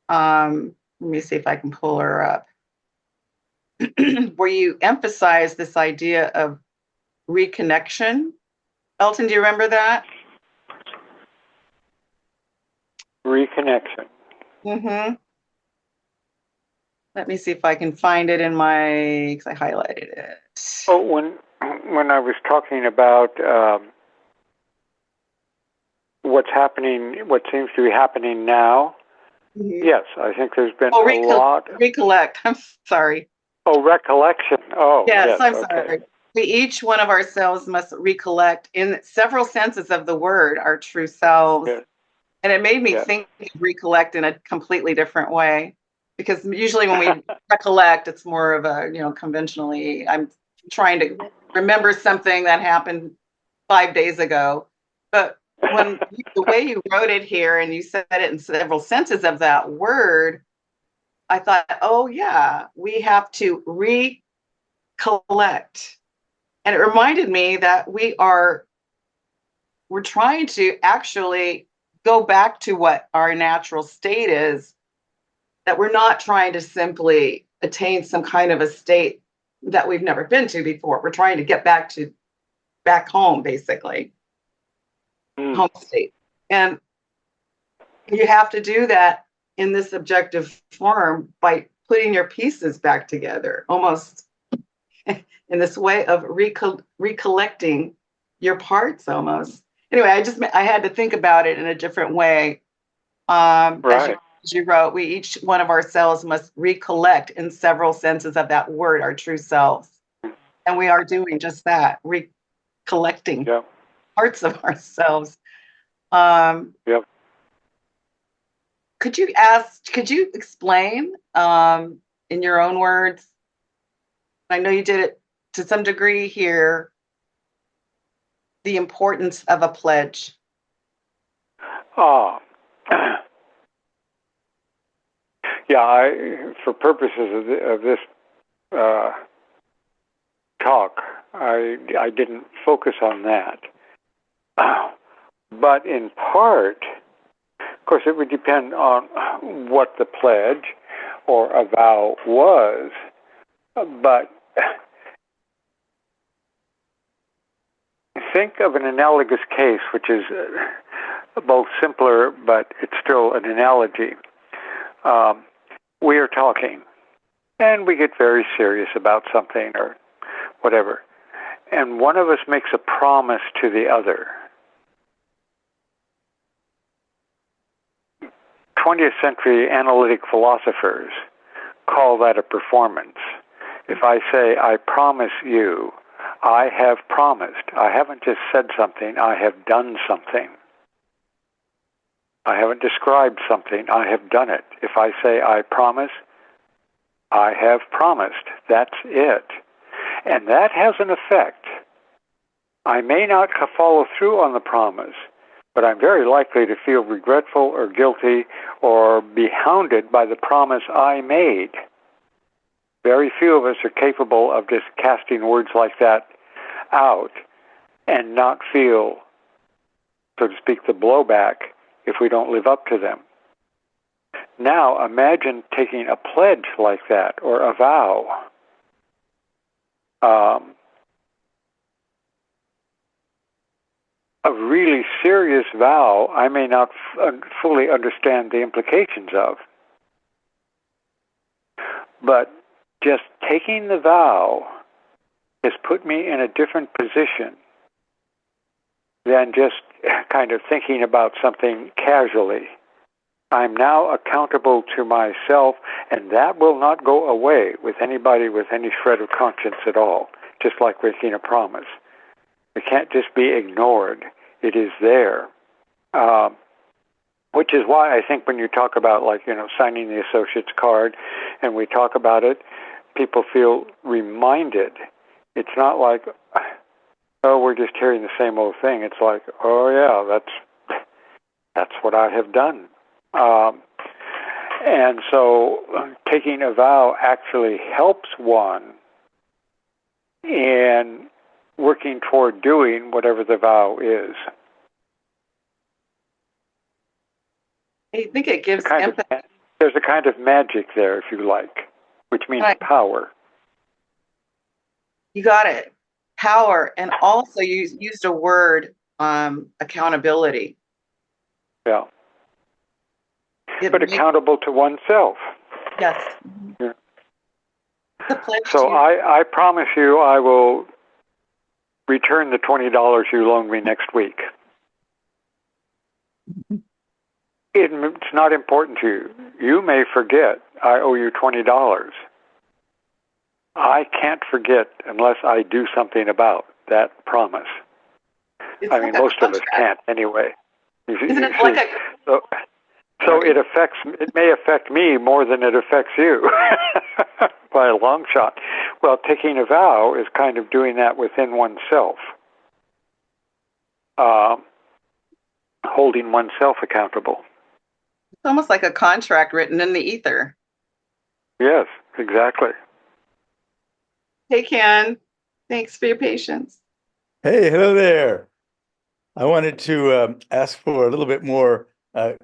Let me see if I can pull her up. Where you emphasize this idea of reconnection. Elton, do you remember that? Reconnection. Mm-hmm. Let me see if I can find it in because I highlighted it. Oh, when I was talking about what's happening, what seems to be happening now, yes, I think there's been a lot. Recollect. I'm sorry. Oh, recollection. Oh, yes, I'm okay. sorry. We each one of ourselves must recollect in several senses of the word our true selves. Yes. And it made me think of recollect in a completely different way. Because usually when we recollect, it's more of a, conventionally, I'm trying to remember something that happened 5 days ago. But the way you wrote it here and you said it in several senses of that word, I thought, oh yeah, we have to recollect. And it reminded me that we're trying to actually go back to what our natural state is, that we're not trying to simply attain some kind of a state that we've never been to before. We're trying to get back home, basically, home state. And you have to do that in this objective form by putting your pieces back together, almost in this way of recollecting your parts almost. Anyway, I had to think about it in a different way. Right. As you wrote, we each one of ourselves must recollect in several senses of that word, our true selves. And we are doing just that, recollecting parts of ourselves. Could you explain in your own words? I know you did it to some degree here, the importance of a pledge. For purposes of this talk, I didn't focus on that. But in part, of course, it would depend on what the pledge or a vow was. But think of an analogous case, which is both simpler, but it's still an analogy. We are talking, and we get very serious about something or whatever, and one of us makes a promise to the other. 20th century analytic philosophers call that a performance. If I say, I promise you, I have promised. I haven't just said something, I have done something. I haven't described something, I have done it. If I say, I promise, I have promised. That's it. And that has an effect. I may not follow through on the promise, but I'm very likely to feel regretful or guilty or be hounded by the promise I made. Very few of us are capable of just casting words like that out and not feel, so to speak, the blowback if we don't live up to them. Now imagine taking a pledge like that or a vow. A really serious vow I may not fully understand the implications of. But just taking the vow has put me in a different position than just kind of thinking about something casually. I'm now accountable to myself, and that will not go away with anybody with any shred of conscience at all, just like making a promise. It can't just be ignored. It is there. Which is why I think when you talk about, like, signing the associate's card, and we talk about it, people feel reminded. It's not like, oh, we're just hearing the same old thing. It's like, oh yeah, that's what I have done. And so taking a vow actually helps one in working toward doing whatever the vow is. I think it gives there's a kind of magic there, if you like, which means power. You got it. Power. And also you used a word, accountability. Yeah. But accountable to oneself. Yes. Yeah. So I promise you I will return the $20 you loaned me next week. It's not important to you. You may forget I owe you $20. I can't forget unless I do something about that promise. I mean, most of us can't anyway. Isn't it like a... So it may affect me more than it affects you by a long shot. Well, taking a vow is kind of doing that within oneself, holding oneself accountable. It's almost like a contract written in the ether. Yes, exactly. Hey, Ken. Thanks for your patience. Hey, hello there. I wanted to ask for a little bit more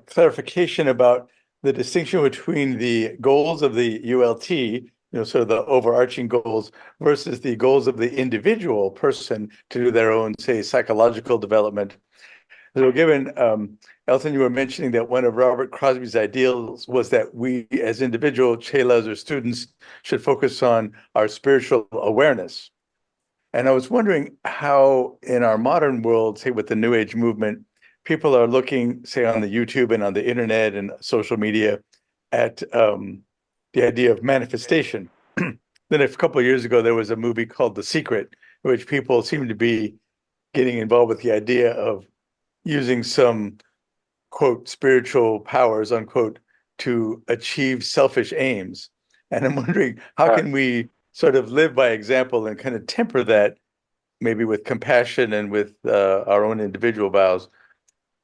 clarification about the distinction between the goals of the U.L.T., sort of the overarching goals, versus the goals of the individual person to do their own, say, psychological development. So given, Elton, you were mentioning that one of Robert Crosby's ideals was that we as individual chelas or students should focus on our spiritual awareness. And I was wondering how in our modern world, say with the New Age movement, people are looking, say on the YouTube and on the internet and social media at the idea of manifestation. Then a couple of years ago, there was a movie called The Secret, in which people seem to be getting involved with the idea of using some, quote, spiritual powers, unquote, to achieve selfish aims. And I'm wondering, how can we sort of live by example and kind of temper that, maybe with compassion and with our own individual vows,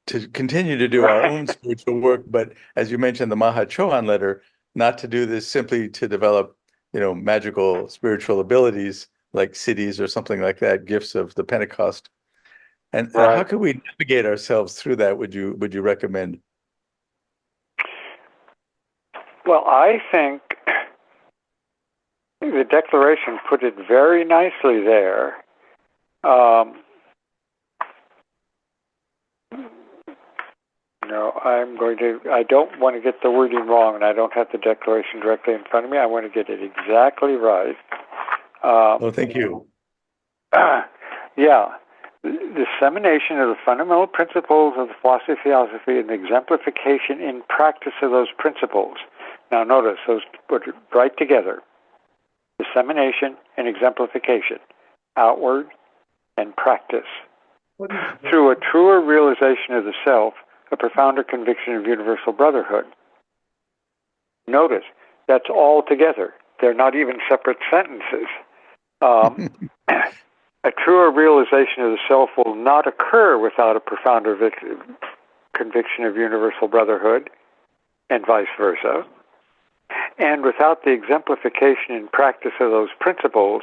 to continue to do our own spiritual work, but as you mentioned, the Maha Chohan letter, not to do this simply to develop, magical spiritual abilities like siddhis or something like that, gifts of the Pentecost. And how can we navigate ourselves through that? Would you recommend? Well, I think the Declaration put it very nicely there. I don't want to get the wording wrong, and I don't have the declaration directly in front of me. I want to get it exactly right. Oh, thank you. Yeah. The dissemination of the fundamental principles of the philosophy of theosophy and the exemplification in practice of those principles. Now notice, those put right together. Dissemination and exemplification. Outward and practice. Through a truer realization of the self, a profounder conviction of universal brotherhood. Notice, that's all together. They're not even separate sentences. A truer realization of the self will not occur without a profounder conviction of universal brotherhood, and vice versa. And without the exemplification in practice of those principles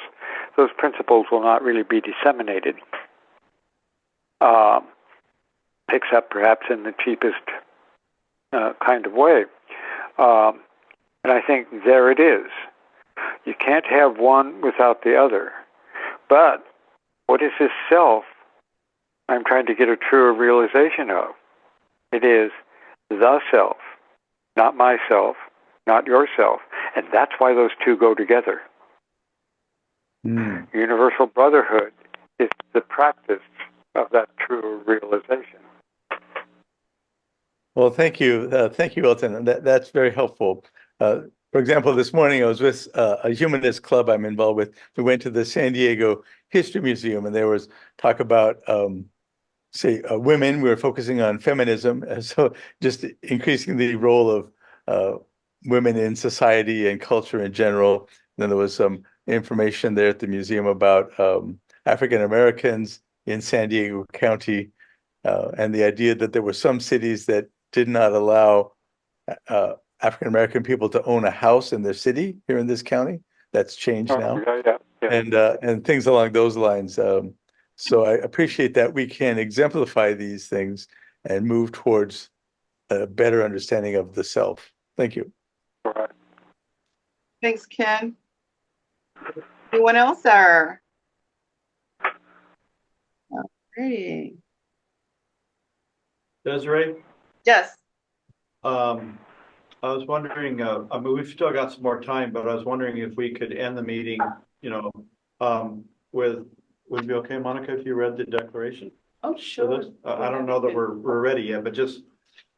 will not really be disseminated, except perhaps in the cheapest kind of way. And I think there it is. You can't have one without the other. But what is this self I'm trying to get a truer realization of? It is the self, not myself, not yourself. And that's why those two go together. Universal brotherhood is the practice of that true realization. Well, thank you. Thank you, Elton. That's very helpful. For example, this morning I was with a humanist club I'm involved with. We went to the San Diego History Museum, and there was talk about, women. We were focusing on feminism, and so just increasing the role of women in society and culture in general. Then there was some information there at the museum about African Americans in San Diego County, and the idea that there were some cities that did not allow African American people to own a house in their city here in this county. That's changed now. Yeah. And things along those lines. So I appreciate that we can exemplify these things and move towards a better understanding of the self. Thank you. All right. Thanks, Ken. Anyone else? Alrighty. Desiree? Yes. I was wondering, I mean, we've still got some more time, but I was wondering if we could end the meeting, would it be okay, Monica, if you read the declaration? Oh, sure. I don't know that we're ready yet, but just if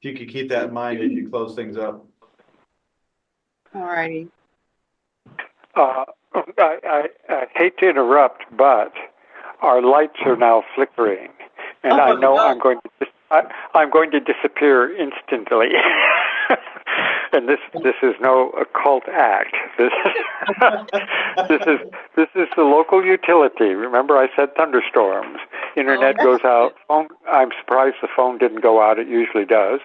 you could keep that in mind as you close things up. All righty. I hate to interrupt, but our lights are now flickering, and I know no. I'm going to disappear instantly. And this is no occult act. This is the local utility. Remember, I said thunderstorms. Internet goes out. I'm surprised the phone didn't go out. It usually does.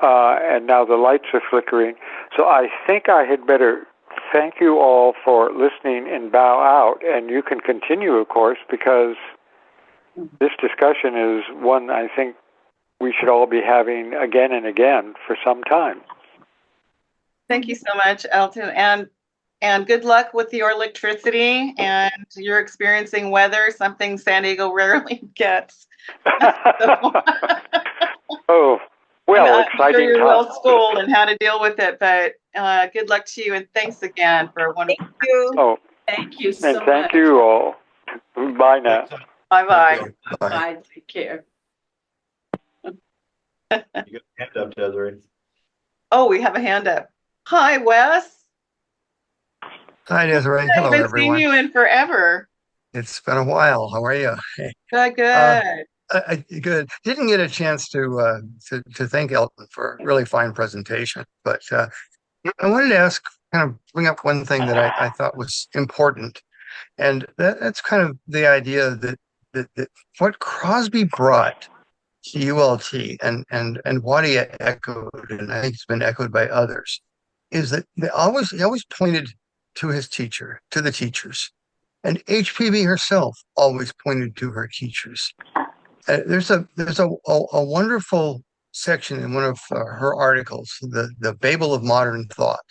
And now the lights are flickering. So I think I had better thank you all for listening and bow out. And you can continue, of course, because this discussion is one I think we should all be having again and again for some time. Thank you so much, Elton, and good luck with your electricity, and you're experiencing weather, something San Diego rarely gets. Oh, well, I'm exciting sure you're time. well schooled in how to deal with it, but good luck to you, and thanks again for a wonderful. Thank you. Oh, Thank you so and thank much. you all. Bye now. Bye-bye. Bye. Take care. You got a hand up, Desiree. Oh, we have a hand up. Hi, Wes. Hi, Desiree. I Hello, haven't everyone. seen you in forever. It's been a while. How are you? Good. Good. Didn't get a chance to thank Elton for a really fine presentation, but I wanted to ask, kind of bring up one thing that I thought was important, and that's kind of the idea that what Crosby brought to ULT and Wadia echoed, and I think it's been echoed by others, is that he always pointed to his teacher, to the teachers. And HPV herself always pointed to her teachers. There's a wonderful section in one of her articles, the Babel of Modern Thought,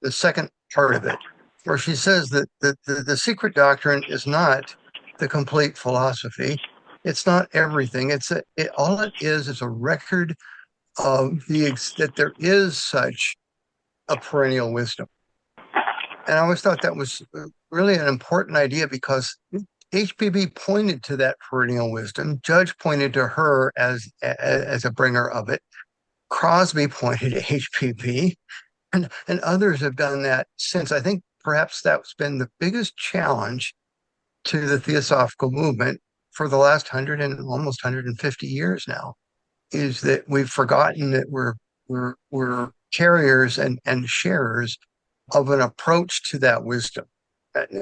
the second part of it, where she says that the secret doctrine is not the complete philosophy. It's not everything. All it is a record that there is such a perennial wisdom. And I always thought that was really an important idea because HPB pointed to that perennial wisdom. Judge pointed to her as a bringer of it. Crosby pointed to HPB, and others have done that since. I think perhaps that's been the biggest challenge to the Theosophical movement for the last 100 and almost 150 years now, is that we've forgotten that we're carriers and sharers of an approach to that wisdom.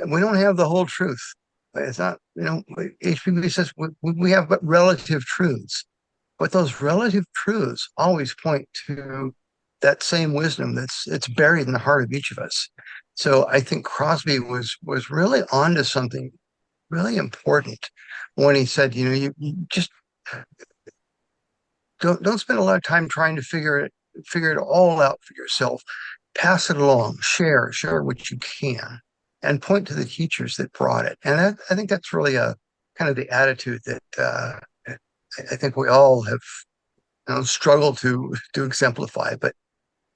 We don't have the whole truth. It's not, HPB says we have but relative truths, but those relative truths always point to that same wisdom it's buried in the heart of each of us. So I think Crosby was really onto something really important when he said, you just don't spend a lot of time trying to figure it all out for yourself. Pass it along, share what you can, and point to the teachers that brought it. And I think that's really a kind of the attitude that I think we all have struggled to exemplify. But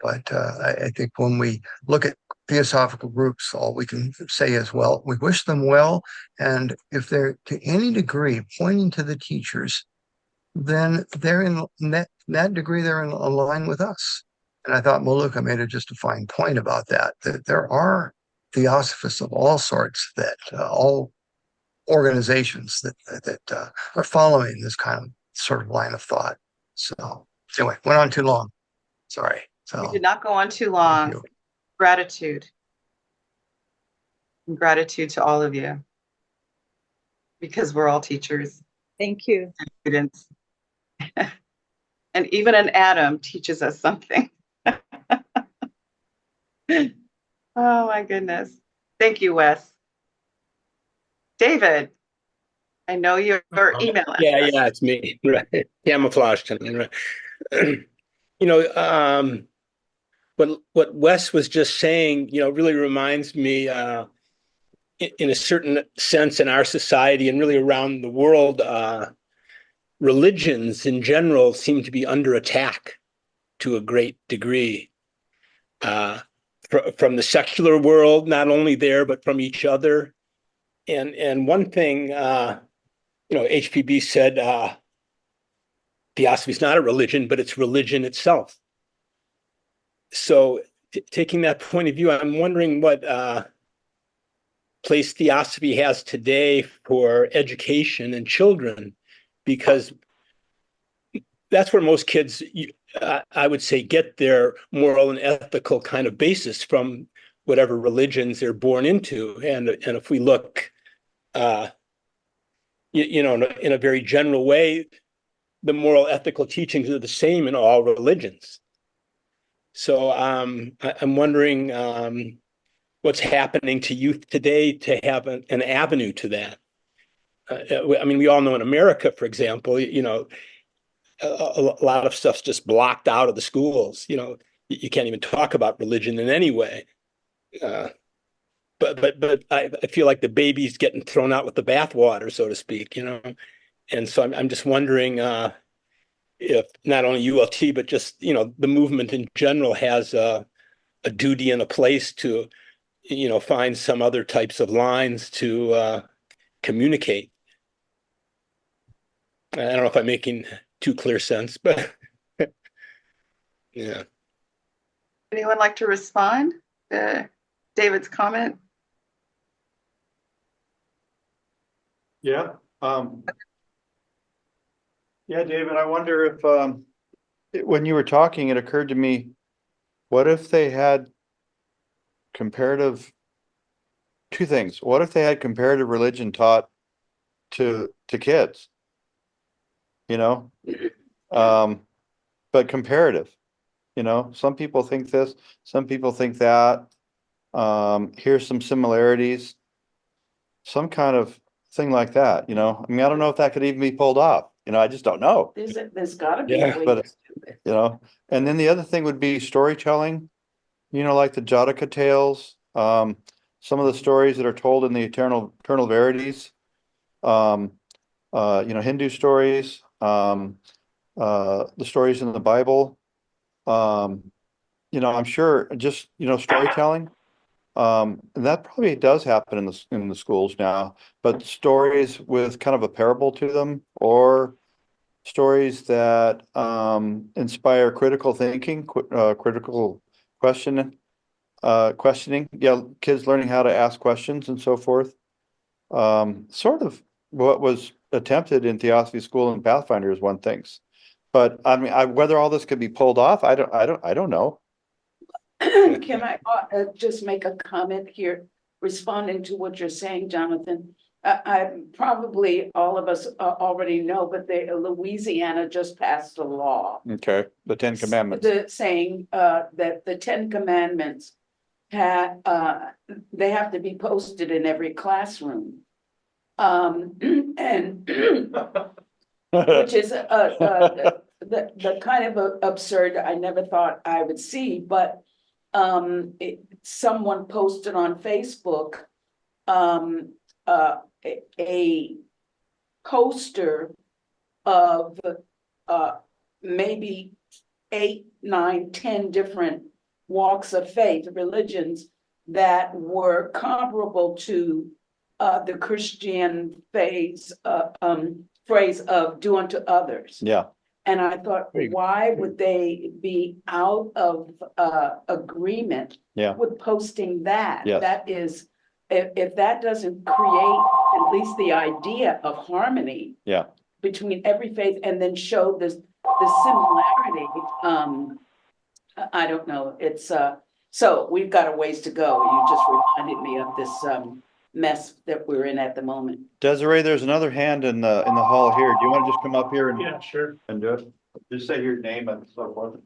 I think when we look at theosophical groups, all we can say is, well, we wish them well, and if they're to any degree pointing to the teachers, then they're in that degree, they're in line with us. And I thought Maluka made just a fine point about that there are theosophists of all sorts, that all organizations that are following this kind of sort of line of thought. So anyway, went on too long. Sorry. So We did not go on too long. Gratitude. And gratitude to all of you, because we're all teachers. Thank you. Students. And even an atom teaches us something. Oh my goodness. Thank you, Wes. David, I know your email address. Yeah, it's me. Right. Camouflage tonight. Right. What Wes was just saying, really reminds me, in a certain sense, in our society and really around the world, religions in general seem to be under attack to a great degree, from the secular world, not only there, but from each other. And one thing, HPB said, theosophy is not a religion, but it's religion itself. So taking that point of view, I'm wondering what place theosophy has today for education and children, because that's where most kids, I would say, get their moral and ethical kind of basis from whatever religions they're born into. And if we look, in a very general way, the moral ethical teachings are the same in all religions. So I'm wondering what's happening to youth today to have an avenue to that. We all know in America, for example, a lot of stuff's just blocked out of the schools. You can't even talk about religion in any way. But I feel like the baby's getting thrown out with the bathwater, so to speak. And so I'm just wondering if not only U.L.T. but just the movement in general has a duty and a place to find some other types of lines to communicate. I don't know if I'm making too clear sense, but yeah. Anyone like to respond to David's comment? Yeah. Yeah, David, I wonder if when you were talking, it occurred to me, what if they had two things. What if they had comparative religion taught to kids? But comparative, some people think this, some people think that. Here's some similarities, some kind of thing like that, I don't know if that could even be pulled off. I just don't know. There's got to be Yeah, a way but, to do it. And then the other thing would be storytelling, like the Jataka tales, some of the stories that are told in the eternal verities, Hindu stories, the stories in the Bible. I'm sure just, storytelling. And that probably does happen in the schools now, but stories with kind of a parable to them, or stories that inspire critical thinking, critical questioning. Yeah, kids learning how to ask questions and so forth. Sort of what was attempted in Theosophy School and Pathfinder is one thing. But I mean, whether all this could be pulled off, I don't know. Can I just make a comment here, responding to what you're saying, Jonathan? Probably all of us already know, but Louisiana just passed a law Okay, the Ten Commandments. saying that the Ten Commandments they have to be posted in every classroom. And which is the kind of absurd I never thought I would see, but someone posted on Facebook a poster of maybe 8, 9, 10 different walks of faith, religions that were comparable to the Christian phrase of do unto others. Yeah. And I thought, why would they be out of agreement with posting that? Yes. That is, if that doesn't create at least the idea of harmony between every faith, and then show the similarity, I don't know. It's so we've got a ways to go. You just reminded me of this mess that we're in at the moment. Desiree, there's another hand in the hall here. Do you want to just come up here and sure. and do it? Just say your name and so forth.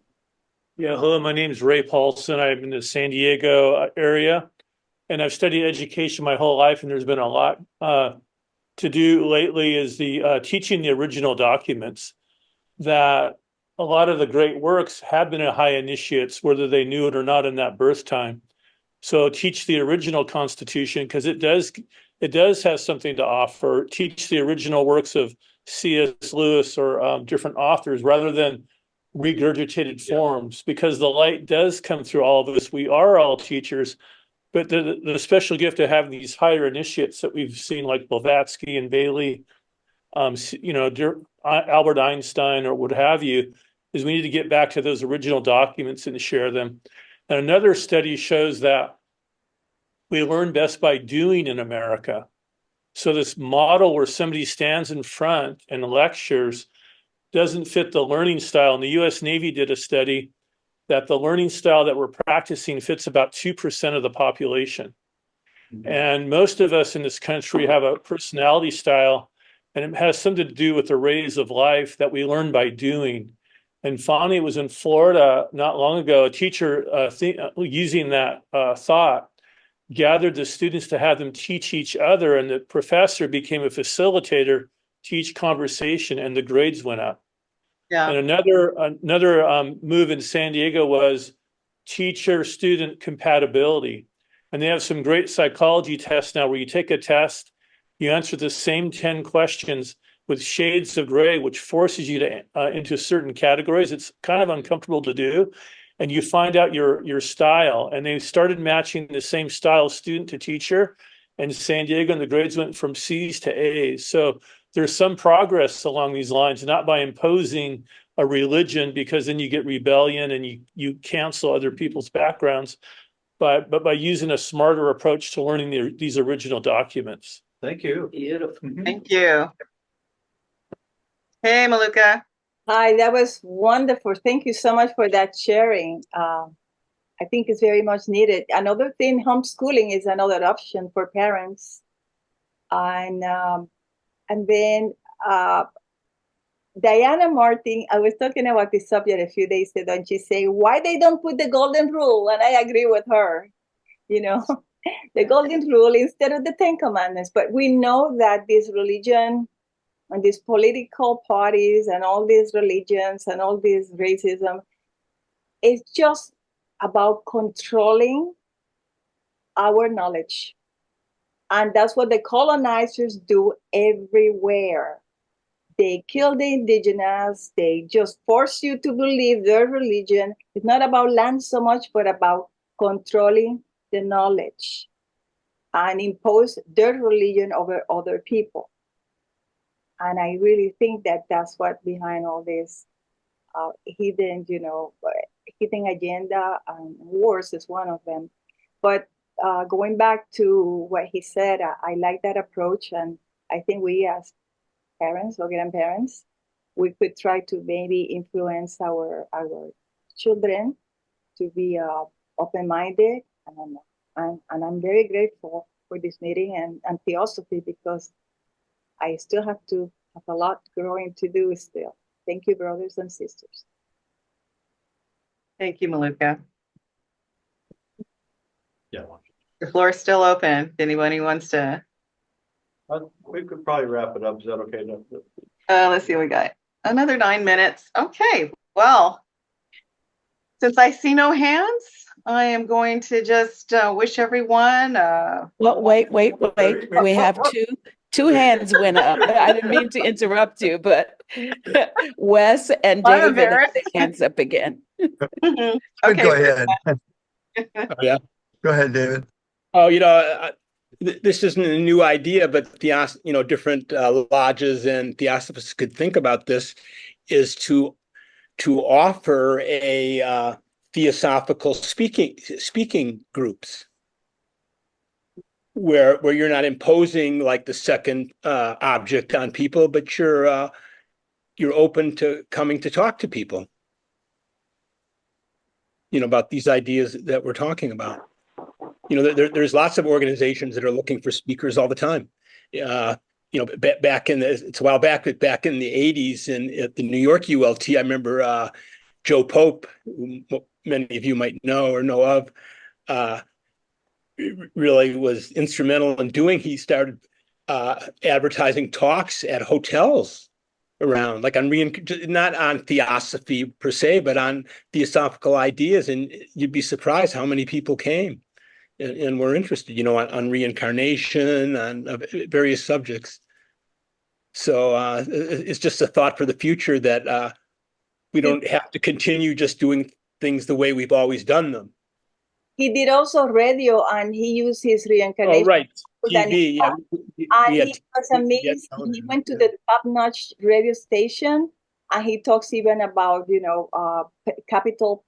Yeah, hello, my name is Ray Paulson. I'm in the San Diego area, and I've studied education my whole life, and there's been a lot to do lately is the teaching the original documents, that a lot of the great works have been at high initiates, whether they knew it or not in that birth time. So teach the original Constitution, because it does have something to offer. Teach the original works of C.S. Lewis or different authors, rather than regurgitated forms, because the light does come through all of us. We are all teachers, but the special gift of having these higher initiates that we've seen, like Blavatsky and Bailey, Albert Einstein or what have you, is we need to get back to those original documents and share them. And another study shows that we learn best by doing in America. So this model where somebody stands in front and lectures doesn't fit the learning style. And the U.S. Navy did a study that the learning style that we're practicing fits about 2% of the population. Mm-hmm. And most of us in this country have a personality style, and it has something to do with the rays of life that we learn by doing. And Fani was in Florida not long ago. A teacher using that thought gathered the students to have them teach each other, and the professor became a facilitator, teach conversation, and the grades went up. Yeah. And another move in San Diego was teacher-student compatibility. And they have some great psychology tests now where you take a test, you answer the same 10 questions with shades of gray, which forces you to into certain categories. It's kind of uncomfortable to do. And you find out your style. And they started matching the same style student to teacher in San Diego, and the grades went from C's to A's. So there's some progress along these lines, not by imposing a religion, because then you get rebellion and you cancel other people's backgrounds, but by using a smarter approach to learning these original documents. Thank you. Beautiful. Thank you. Hey, Maluka. Hi, that was wonderful. Thank you so much for that sharing. I think it's very much needed. Another thing, homeschooling is another option for parents. And then Diana Martin, I was talking about this subject a few days ago, and she said, why they don't put the golden rule? And I agree with her, the golden rule instead of the 10 commandments. But we know that this religion and these political parties and all these religions and all this racism is just about controlling our knowledge. And that's what the colonizers do everywhere. They kill the indigenous. They just force you to believe their religion. It's not about land so much, but about controlling the knowledge and impose their religion over other people. And I really think that that's what behind all this hidden, hidden agenda, and wars is one of them. But going back to what he said, I like that approach, and I think we as parents or grandparents, we could try to maybe influence our children to be open-minded, and I'm very grateful for this meeting and theosophy, because I still have a lot growing to do still. Thank you, brothers and sisters. Thank you, Maluka. Yeah. The floor is still open. If anybody wants to. We could probably wrap it up. Is that okay? Let's see, we got another 9 minutes. Okay, well, since I see no hands, I am going to just wish everyone. Well, wait. We have two hands went up. I didn't mean to interrupt you, but Wes and David have their hands up again. Okay, go ahead. Yeah. Go ahead, David. Oh, this isn't a new idea, but different lodges and theosophists could think about this, is to offer a theosophical speaking groups where you're not imposing like the second object on people, but you're open to coming to talk to people, about these ideas that we're talking about. There's lots of organizations that are looking for speakers all the time. Back in it's a while back, but back in the 80s at the New York U.L.T, I remember Joe Pope, who many of you might know or know of, really was instrumental in doing. He started advertising talks at hotels around, like not on theosophy per se, but on theosophical ideas. And you'd be surprised how many people came and were interested, on reincarnation, on various subjects. So it's just a thought for the future that we don't have to continue just doing things the way we've always done them. He did also radio, and he used his reincarnation. Oh, right. TV, and he was amazed. He went to the top-notch radio station, and he talks even about, capital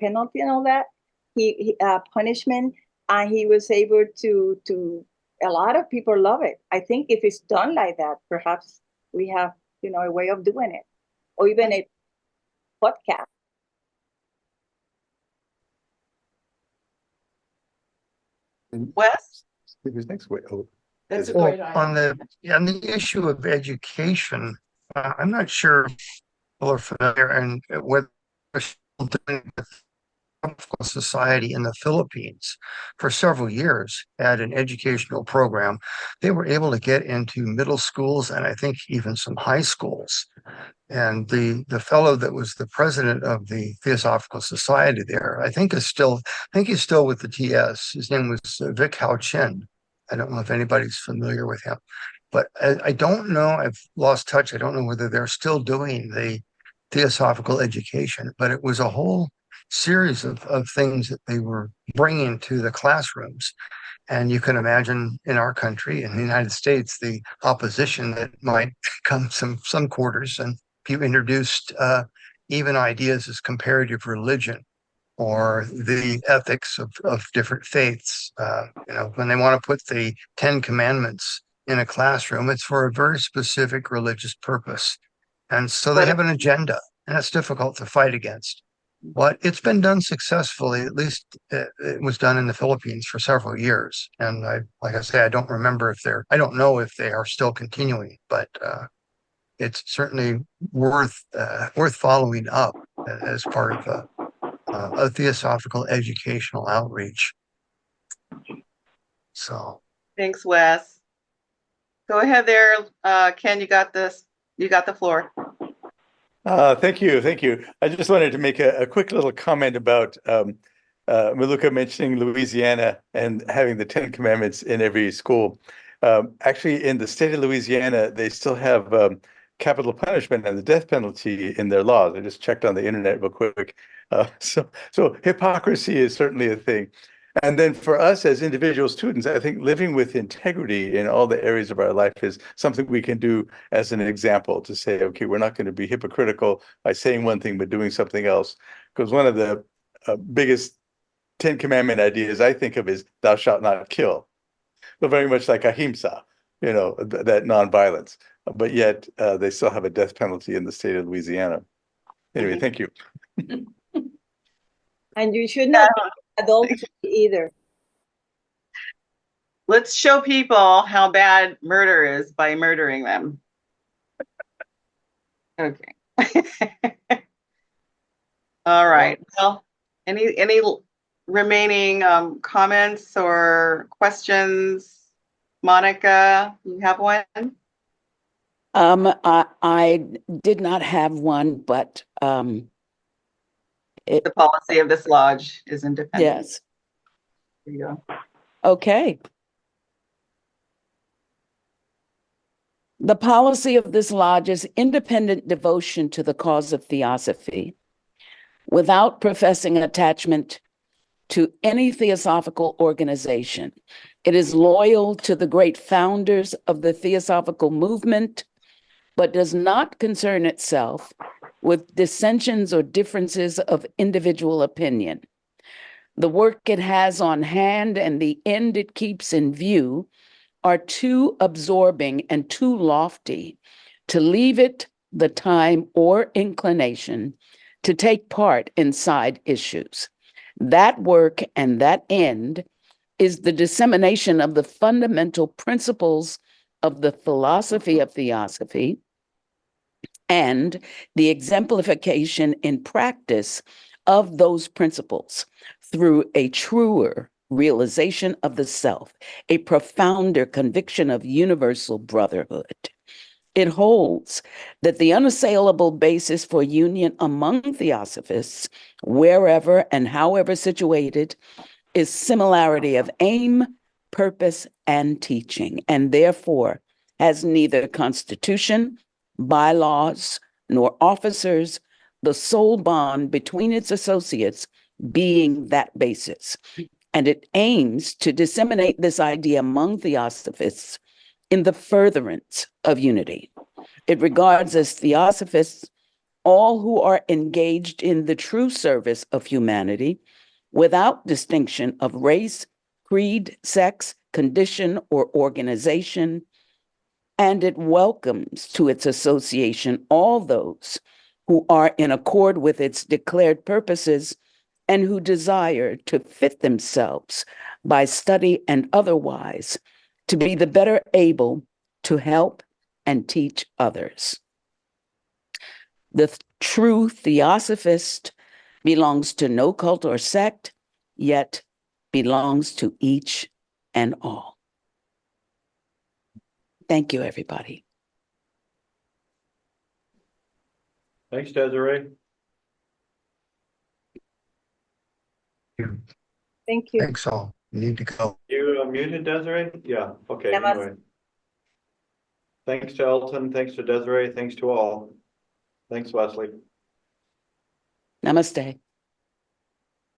penalty and all that, he punishment, and he was able to. A lot of people love it. I think if it's done like that, perhaps we have, a way of doing it, or even a podcast. Wes? Who's next? Wait, That's a great idea. On the issue of education, I'm not sure if people are familiar and with Society in the Philippines for several years had an educational program. They were able to get into middle schools and I think even some high schools. And the fellow that was the president of the Theosophical Society there, I think he's still with the TS. His name was Vic Hao Chen. I don't know if anybody's familiar with him, but I don't know. I've lost touch. I don't know whether they're still doing the theosophical education, but it was a whole series of things that they were bringing to the classrooms. And you can imagine in our country, in the United States, the opposition that might come some quarters. And people introduced even ideas as comparative religion or the ethics of different faiths. When they want to put the 10 Commandments in a classroom, it's for a very specific religious purpose. And so they have an agenda, and it's difficult to fight against. But it's been done successfully. At least it was done in the Philippines for several years. And like I say, I don't know if they are still continuing, but it's certainly worth following up as part of a theosophical educational outreach. So. Thanks, Wes. Go ahead there, Ken. You got this. You got the floor. Thank you. I just wanted to make a quick little comment about Maluka mentioning Louisiana and having the 10 Commandments in every school. Actually, in the state of Louisiana, they still have capital punishment and the death penalty in their laws. I just checked on the internet real quick. So hypocrisy is certainly a thing. And then for us as individual students, I think living with integrity in all the areas of our life is something we can do as an example to say, okay, we're not going to be hypocritical by saying one thing but doing something else. Because one of the biggest Ten Commandment ideas I think of is thou shalt not kill. But very much like ahimsa, that nonviolence. But yet they still have a death penalty in the state of Louisiana. Anyway, thank you. And you should not adultery either. Let's show people how bad murder is by murdering them. Okay. All right. Well, any remaining comments or questions? Monica, you have one? I did not have one, but The policy of this lodge is independent. yes. There you go. Okay. The policy of this lodge is independent devotion to the cause of theosophy, without professing attachment to any theosophical organization. It is loyal to the great founders of the theosophical movement, but does not concern itself with dissensions or differences of individual opinion. The work it has on hand and the end it keeps in view are too absorbing and too lofty to leave it the time or inclination to take part in side issues. That work and that end is the dissemination of the fundamental principles of the philosophy of theosophy and the exemplification in practice of those principles through a truer realization of the self, a profounder conviction of universal brotherhood. It holds that the unassailable basis for union among theosophists, wherever and however situated, is similarity of aim, purpose, and teaching, and therefore has neither constitution, bylaws, nor officers, the sole bond between its associates being that basis. And it aims to disseminate this idea among theosophists in the furtherance of unity. It regards as theosophists all who are engaged in the true service of humanity without distinction of race, creed, sex, condition, or organization, and it welcomes to its association all those who are in accord with its declared purposes and who desire to fit themselves by study and otherwise to be the better able to help and teach others. The true theosophist belongs to no cult or sect, yet belongs to each and all. Thank you, everybody. Thanks, Desiree. Thank you. Thanks all. You need to go. You muted, Desiree? Yeah, okay, Namaste. anyway. Thanks to Elton, thanks to Desiree, thanks to all. Thanks, Wesley. Namaste.